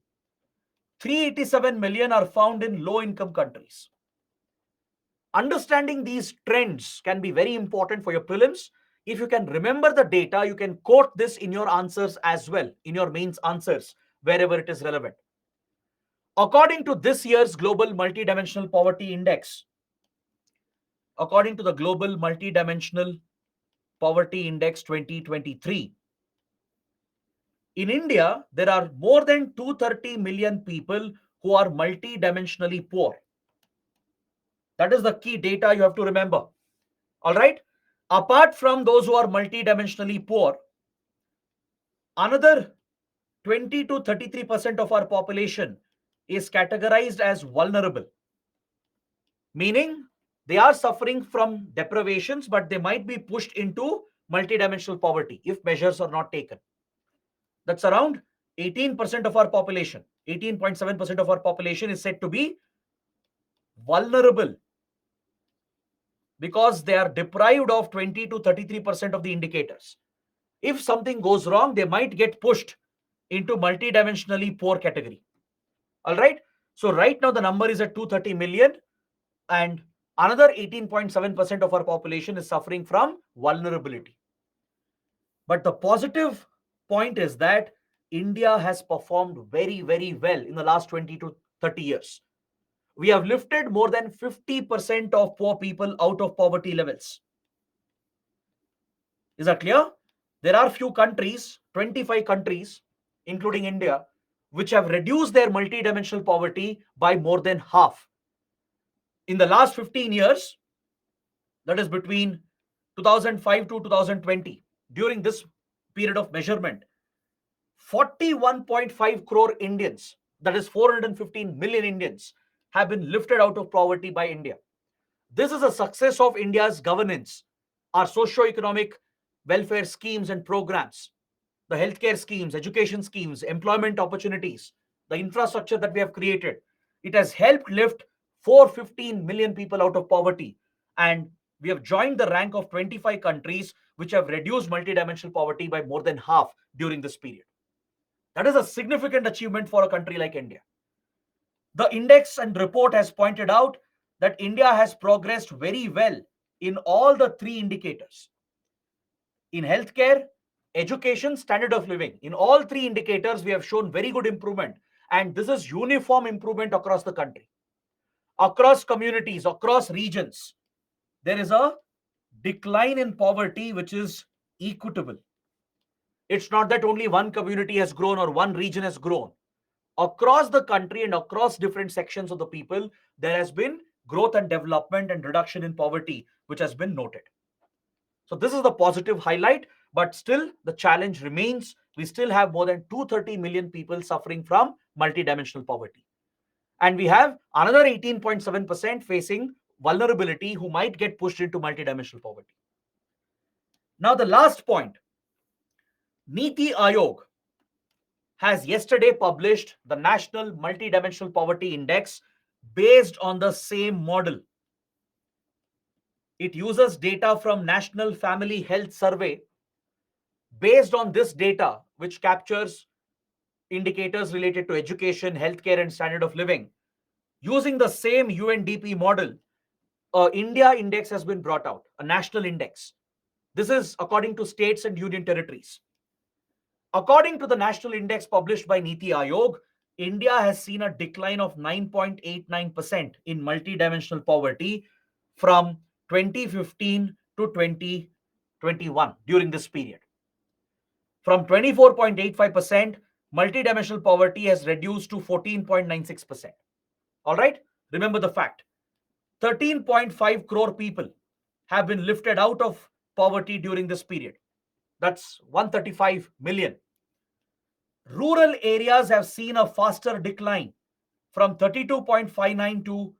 387 million are found in low income countries. Understanding these trends can be very important for your prelims. If you can remember the data, you can quote this in your answers as well, in your mains answers, wherever it is relevant. According to this year's Global Multidimensional Poverty Index, according to the Global Multidimensional Poverty Index 2023, in India, there are more than 230 million people who are multidimensionally poor. That is the key data you have to remember. All right. Apart from those who are multidimensionally poor, Another 20 to 33% of our population is categorized as vulnerable, meaning they are suffering from deprivations, but they might be pushed into multidimensional poverty if measures are not taken. That's around 18% of our population. 18.7% of our population is said to be vulnerable because they are deprived of 20 to 33% of the indicators. If something goes wrong, they might get pushed into multidimensionally poor category. All right. So right now the number is at 230 million, and another 18.7% of our population is suffering from vulnerability. But the positive point is that India has performed very, very well in the last 20 to 30 years. We have lifted more than 50% of poor people out of poverty levels. Is that clear? There are few countries, 25 countries, including India, which have reduced their multidimensional poverty by more than half. In the last 15 years, that is between 2005 to 2020, during this period of measurement, 41.5 crore Indians, that is 415 million Indians, have been lifted out of poverty by India. This is a success of India's governance, our socio-economic welfare schemes and programs, the healthcare schemes, education schemes, employment opportunities, the infrastructure that we have created. It has helped lift 415 million people out of poverty. And we have joined the rank of 25 countries which have reduced multidimensional poverty by more than half during this period. That is a significant achievement for a country like India. The index and report has pointed out that India has progressed very well in all the three indicators: in healthcare, education, standard of living. In all three indicators, we have shown very good improvement. And this is uniform improvement across the country, across communities, across regions. There is a decline in poverty which is equitable. It's not that only one community has grown or one region has grown. Across the country and across different sections of the people, there has been growth and development and reduction in poverty, which has been noted. So this is the positive highlight, but still the challenge remains. We still have more than 230 million people suffering from multidimensional poverty. And we have another 18.7% facing vulnerability who might get pushed into multidimensional poverty. Now the last point, Niti Aayog has yesterday published the National Multidimensional Poverty Index based on the same model. It uses data from National Family Health Survey. Based on this data, which captures indicators related to education, healthcare, and standard of living, using the same UNDP model, India index has been brought out, a national index. This is according to states and union territories. According to the national index published by Niti Aayog, India has seen a decline of 9.89% in multidimensional poverty from 2015 to 2021 during this period. From 24.85%, multidimensional poverty has reduced to 14.96%. All right? Remember the fact. 13.5 crore people have been lifted out of poverty during this period. That's 135 million. Rural areas have seen a faster decline from 32.59 to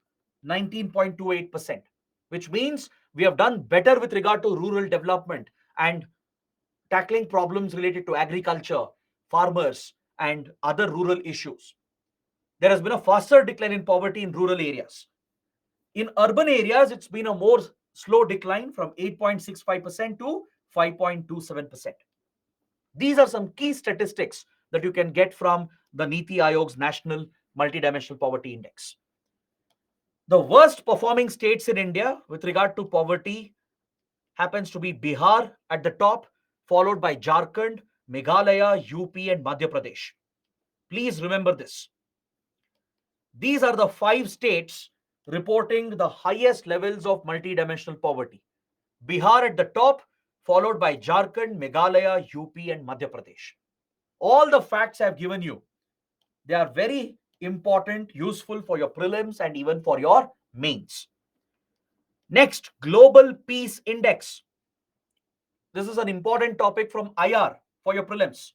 19.28%, which means we have done better with regard to rural development and tackling problems related to agriculture, farmers, and other rural issues. There has been a faster decline in poverty in rural areas. In urban areas, it's been a more slow decline from 8.65% to 5.27%. These are some key statistics that you can get from the Niti Aayog's National Multidimensional Poverty Index. The worst performing states in India with regard to poverty happens to be Bihar at the top, followed by Jharkhand, Meghalaya, UP, and Madhya Pradesh. Please remember this. These are the 5 states reporting the highest levels of multidimensional poverty. Bihar at the top, followed by Jharkhand, Meghalaya, UP, and Madhya Pradesh. All the facts I've given you, they are very important, useful for your prelims and even for your mains. Next, Global Peace Index. This is an important topic from IR for your prelims.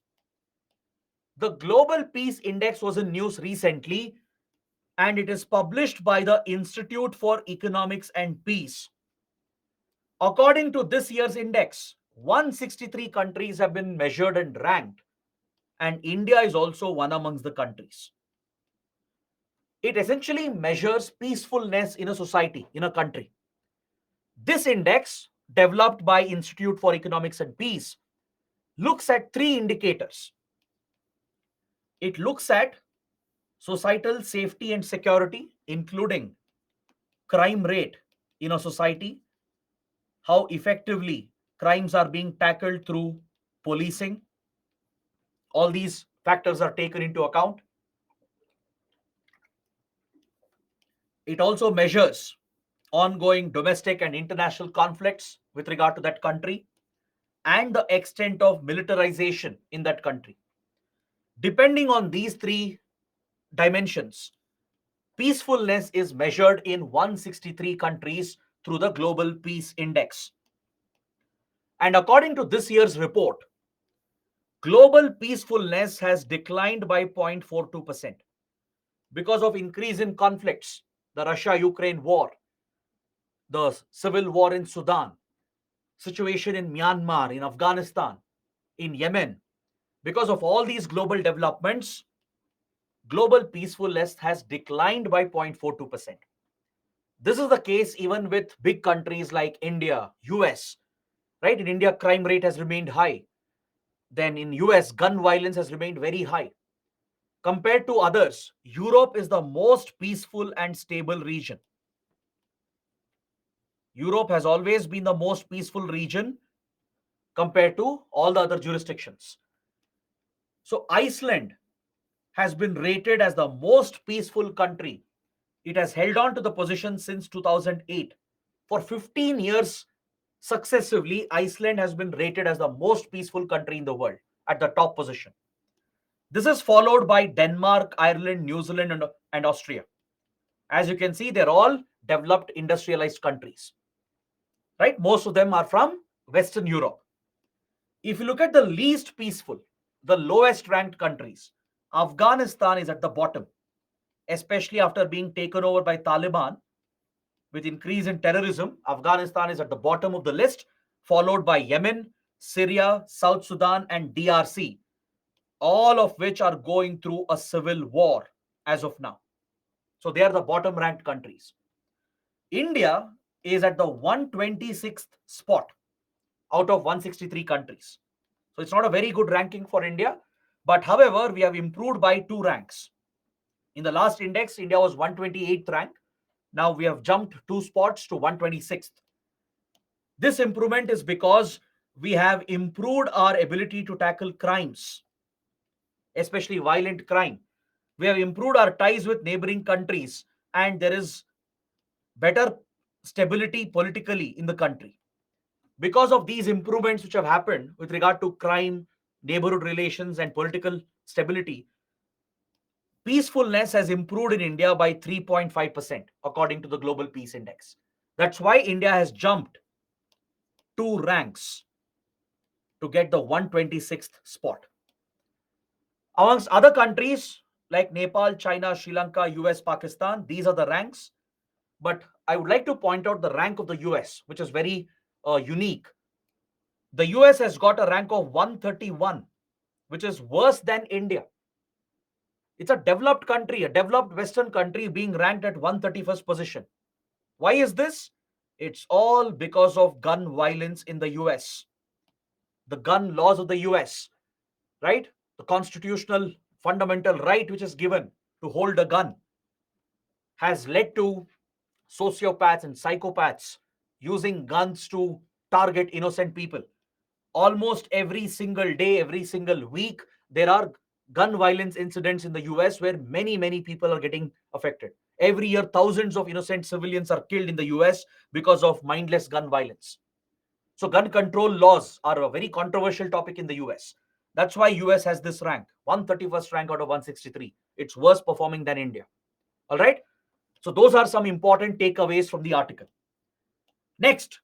The Global Peace Index was in news recently, and it is published by the Institute for Economics and Peace. According to this year's index, 163 countries have been measured and ranked, and India is also one amongst the countries. It essentially measures peacefulness in a society, in a country. This index, developed by Institute for Economics and Peace, looks at three indicators. It looks at societal safety and security, including crime rate in a society, how effectively crimes are being tackled through policing. All these factors are taken into account. It also measures ongoing domestic and international conflicts with regard to that country and the extent of militarization in that country. Depending on these three dimensions, peacefulness is measured in 163 countries through the Global Peace Index. And according to this year's report, global peacefulness has declined by 0.42% because of increase in conflicts, the Russia-Ukraine war, the civil war in Sudan, situation in Myanmar, in Afghanistan, in Yemen. Because of all these global developments, global peacefulness has declined by 0.42%. This is the case even with big countries like India, US, right? In India, crime rate has remained high. Then in US, gun violence has remained very high. Compared to others, Europe is the most peaceful and stable region. Europe has always been the most peaceful region compared to all the other jurisdictions. So Iceland has been rated as the most peaceful country. It has held on to the position since 2008. For 15 years successively, Iceland has been rated as the most peaceful country in the world at the top position. This is followed by Denmark, Ireland, New Zealand, and Austria. As you can see, they're all developed industrialized countries, right? Most of them are from Western Europe. If you look at the least peaceful, the lowest ranked countries, Afghanistan is at the bottom, especially after being taken over by Taliban. With increase in terrorism, Afghanistan is at the bottom of the list, followed by Yemen, Syria, South Sudan, and DRC, all of which are going through a civil war as of now. So they are the bottom ranked countries. India is at the 126th spot out of 163 countries. So it's not a very good ranking for India. But however, we have improved by 2 ranks. In the last index, India was 128th rank. Now we have jumped 2 spots to 126th. This improvement is because we have improved our ability to tackle crimes, especially violent crime. We have improved our ties with neighboring countries, and there is better stability politically in the country. Because of these improvements which have happened with regard to crime, neighborhood relations, and political stability, peacefulness has improved in India by 3.5% according to the Global Peace Index. That's why India has jumped 2 ranks to get the 126th spot. Amongst other countries like Nepal, China, Sri Lanka, US, Pakistan, these are the ranks. But I would like to point out the rank of the US, which is very unique. The US has got a rank of 131, which is worse than India. It's a developed country, a developed Western country being ranked at 131st position. Why is this? It's all because of gun violence in the US. The gun laws of the US, right? The constitutional fundamental right which is given to hold a gun has led to sociopaths and psychopaths using guns to target innocent people. Almost every single day, every single week, there are gun violence incidents in the US where many people are getting affected. Every year, thousands of innocent civilians are killed in the US because of mindless gun violence. So gun control laws are a very controversial topic in the US. That's why US has this rank, 131st rank out of 163. It's worse performing than India. All right. So those are some important takeaways from the article. Next,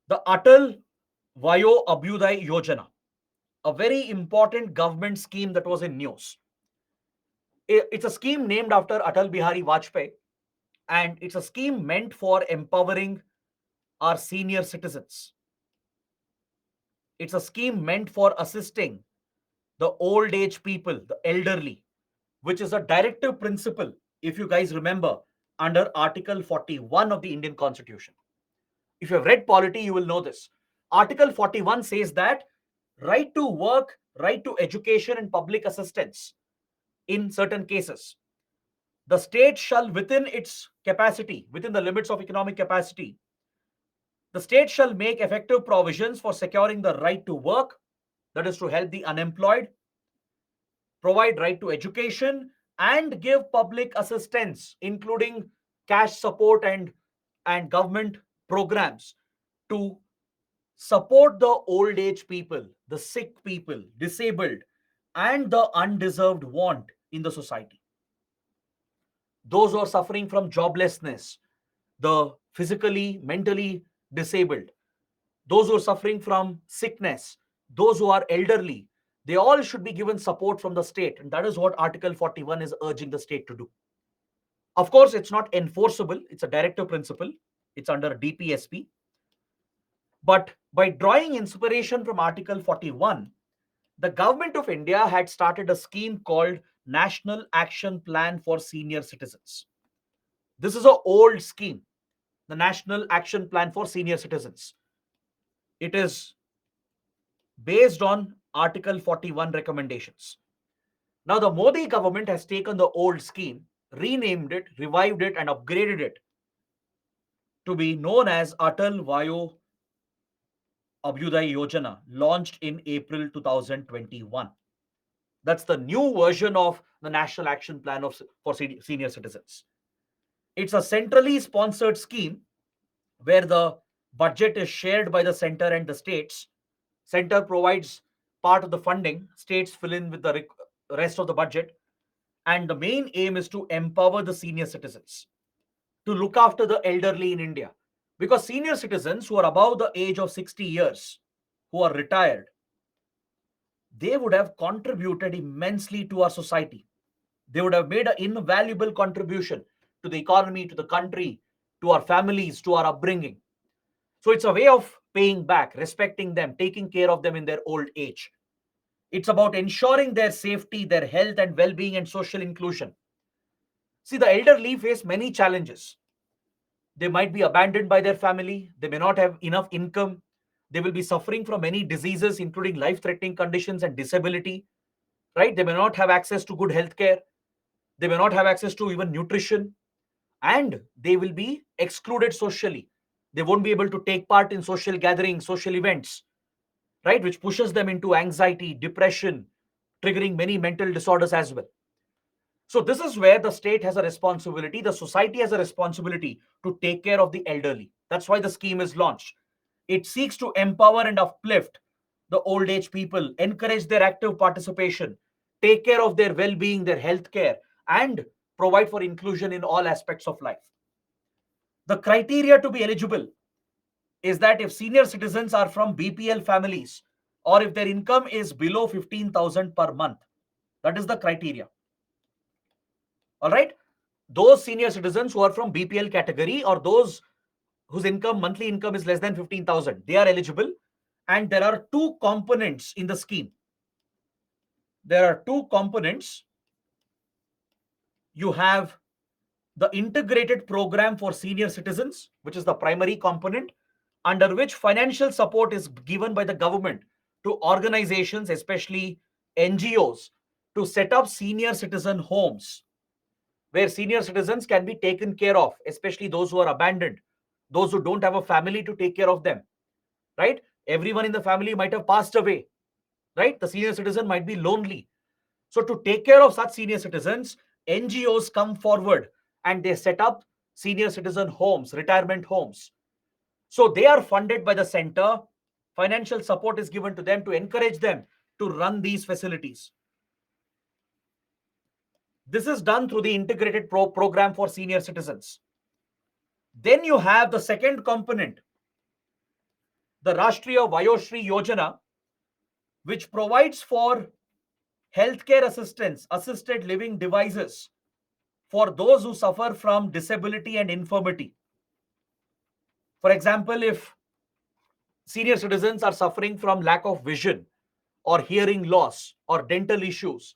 the Atal Vayo Abhyuday Yojana. a very important government scheme that was in news. It's a scheme named after Atal Bihari Vajpayee, and it's a scheme meant for empowering our senior citizens. It's a scheme meant for assisting the old age people, the elderly, which is a directive principle, if you guys remember, under Article 41 of the Indian Constitution. If you have read polity, you will know this. Article 41 says that right to work, right to education, and public assistance in certain cases. The state shall, within its capacity, within the limits of economic capacity, the state shall make effective provisions for securing the right to work, that is to help the unemployed, provide right to education, and give public assistance, including cash support and government programs to support the old age people, the sick people, disabled, and the undeserved want in the society. Those who are suffering from joblessness, the physically, mentally disabled, those who are suffering from sickness, those who are elderly, they all should be given support from the state. And that is what Article 41 is urging the state to do. Of course, it's not enforceable, it's a directive principle, it's under DPSP. But by drawing inspiration from Article 41, the government of India had started a scheme called National Action Plan for Senior Citizens. This is an old scheme, the National Action Plan for Senior Citizens. It is based on Article 41 recommendations. Now, the Modi government has taken the old scheme, renamed it, revived it, and upgraded it to be known as Atal Vayo Abhyuday Yojana, launched in April 2021. That's the new version of the National Action Plan for Senior Citizens. It's a centrally sponsored scheme where the budget is shared by the center and the states. Center provides part of the funding, states fill in with the rest of the budget, and the main aim is to empower the senior citizens, to look after the elderly in India. Because senior citizens who are above the age of 60 years, who are retired, they would have contributed immensely to our society. They would have made an invaluable contribution to the economy, to the country, to our families, to our upbringing. So it's a way of paying back, respecting them, taking care of them in their old age. It's about ensuring their safety, their health and well-being, and social inclusion. See, the elderly face many challenges. They might be abandoned by their family. They may not have enough income. They will be suffering from many diseases, including life-threatening conditions and disability, right? They may not have access to good health care. They may not have access to even nutrition. And they will be excluded socially. They won't be able to take part in social gatherings, social events, right? Which pushes them into anxiety, depression, triggering many mental disorders as well. So this is where the state has a responsibility, the society has a responsibility to take care of the elderly. That's why the scheme is launched. It seeks to empower and uplift the old age people, encourage their active participation, take care of their well-being, their health care, and provide for inclusion in all aspects of life. The criteria to be eligible is that if senior citizens are from BPL families or if their income is below 15,000 per month. That is the criteria. All right. Those senior citizens who are from BPL category or those whose monthly income is less than 15,000, they are eligible. And there are two components in the scheme. There are two components. You have the integrated program for senior citizens, which is the primary component, under which financial support is given by the government to organizations, especially NGOs, to set up senior citizen homes where senior citizens can be taken care of, especially those who are abandoned, those who don't have a family to take care of them, right? Everyone in the family might have passed away, right? The senior citizen might be lonely. So to take care of such senior citizens, NGOs come forward and they set up senior citizen homes, retirement homes. So they are funded by the center. Financial support is given to them to encourage them to run these facilities. This is done through the integrated program for senior citizens. Then you have the second component, the Rashtriya Vayoshri Yojana, which provides for healthcare assistance, assisted living devices for those who suffer from disability and infirmity. For example, if senior citizens are suffering from lack of vision or hearing loss or dental issues,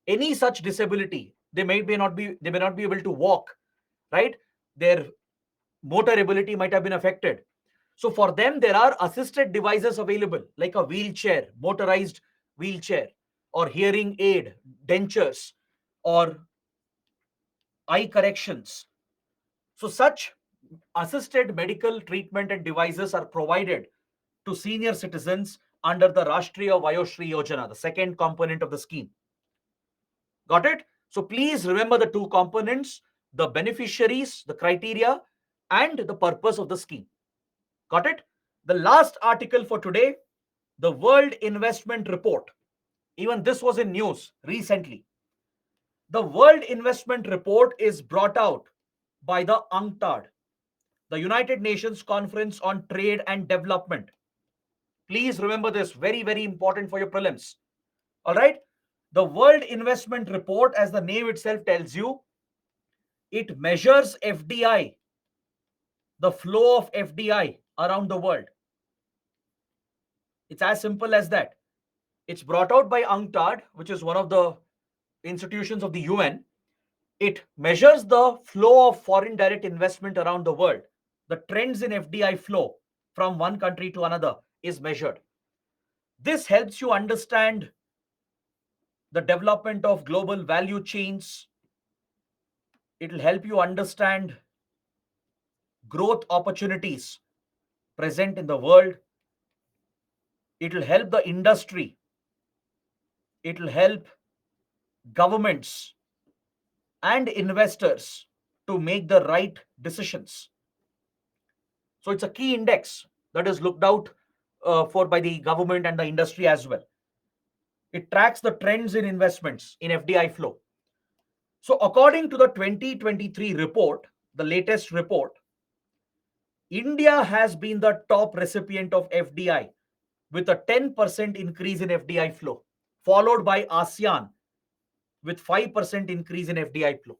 any such disability, they may not be able to walk, right? Their motor ability might have been affected. So for them, there are assisted devices available, like a wheelchair, motorized wheelchair, or hearing aid, dentures, or eye corrections. So such assisted medical treatment and devices are provided to senior citizens under the Rashtriya Vayoshri Yojana, the second component of the scheme. Got it? So please remember the two components, the beneficiaries, the criteria, and the purpose of the scheme. Got it? The last article for today, the World Investment Report. Even this was in news recently. The World Investment Report is brought out by the UNCTAD, the United Nations Conference on Trade and Development. Please remember this, very, very important for your prelims. All right? The World Investment Report, as the name itself tells you, it measures FDI, the flow of FDI around the world. It's as simple as that. It's brought out by UNCTAD, which is one of the institutions of the UN. It measures the flow of foreign direct investment around the world. The trends in FDI flow from one country to another is measured. This helps you understand the development of global value chains. It will help you understand growth opportunities present in the world. It will help the industry. It will help governments and investors to make the right decisions. So it's a key index that is looked out for by the government and the industry as well. It tracks the trends in investments in FDI flow. So according to the 2023 report, the latest report, India has been the top recipient of FDI with a 10% increase in FDI flow, followed by ASEAN with 5% increase in FDI flow.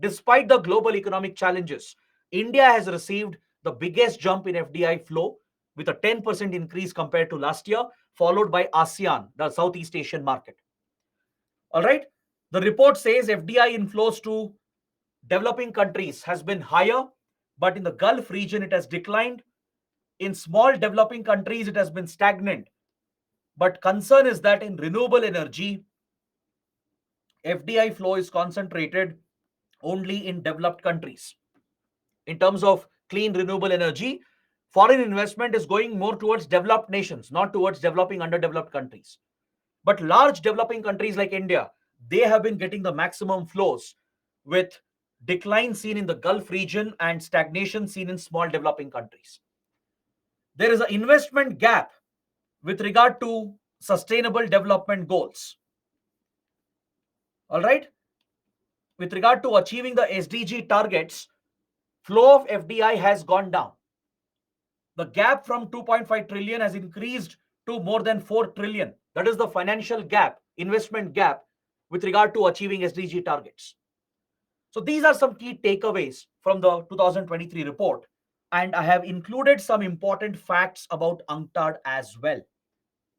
Despite the global economic challenges, India has received the biggest jump in FDI flow with a 10% increase compared to last year, followed by ASEAN, the Southeast Asian market. All right. The report says FDI inflows to developing countries has been higher, but in the Gulf region, it has declined. In small developing countries, it has been stagnant. But concern is that in renewable energy, FDI flow is concentrated only in developed countries. In terms of clean renewable energy, foreign investment is going more towards developed nations, not towards developing underdeveloped countries. But large developing countries like India, they have been getting the maximum flows with decline seen in the Gulf region and stagnation seen in small developing countries. There is an investment gap with regard to sustainable development goals. All right. With regard to achieving the SDG targets, flow of FDI has gone down. The gap from 2.5 trillion has increased to more than 4 trillion. That is the financial gap, investment gap with regard to achieving SDG targets. So these are some key takeaways from the 2023 report. And I have included some important facts about UNCTAD as well.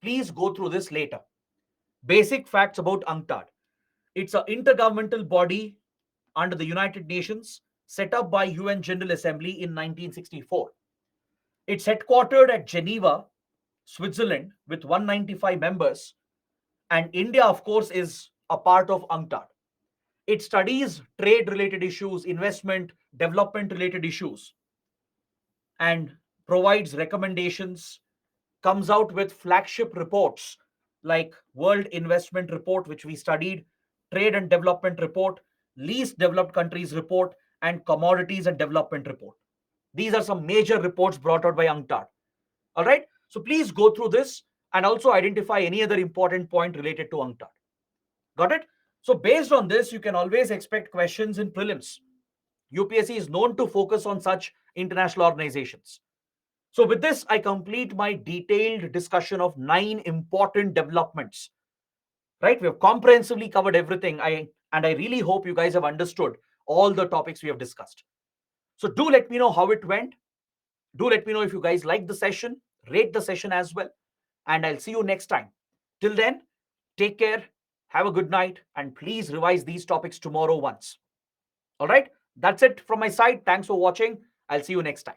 Please go through this later. Basic facts about UNCTAD. It's an intergovernmental body under the United Nations set up by UN General Assembly in 1964. It's headquartered at Geneva, Switzerland, with 195 members. And India, of course, is a part of UNCTAD. It studies trade-related issues, investment, development-related issues, and provides recommendations, comes out with flagship reports like World Investment Report, which we studied, Trade and Development Report, Least Developed Countries Report, and Commodities and Development Report. These are some major reports brought out by UNCTAD. All right. So please go through this and also identify any other important point related to UNCTAD. Got it? So based on this, you can always expect questions in prelims. UPSC is known to focus on such international organizations. So, with this, I complete my detailed discussion of 9 important developments. Right? We have comprehensively covered everything. I really hope you guys have understood all the topics we have discussed. So, do let me know how it went. Do let me know if you guys like the session. Rate the session as well. And I'll see you next time. Till then, take care, have a good night, and please revise these topics tomorrow once. All right, that's it from my side. Thanks for watching. I'll see you next time.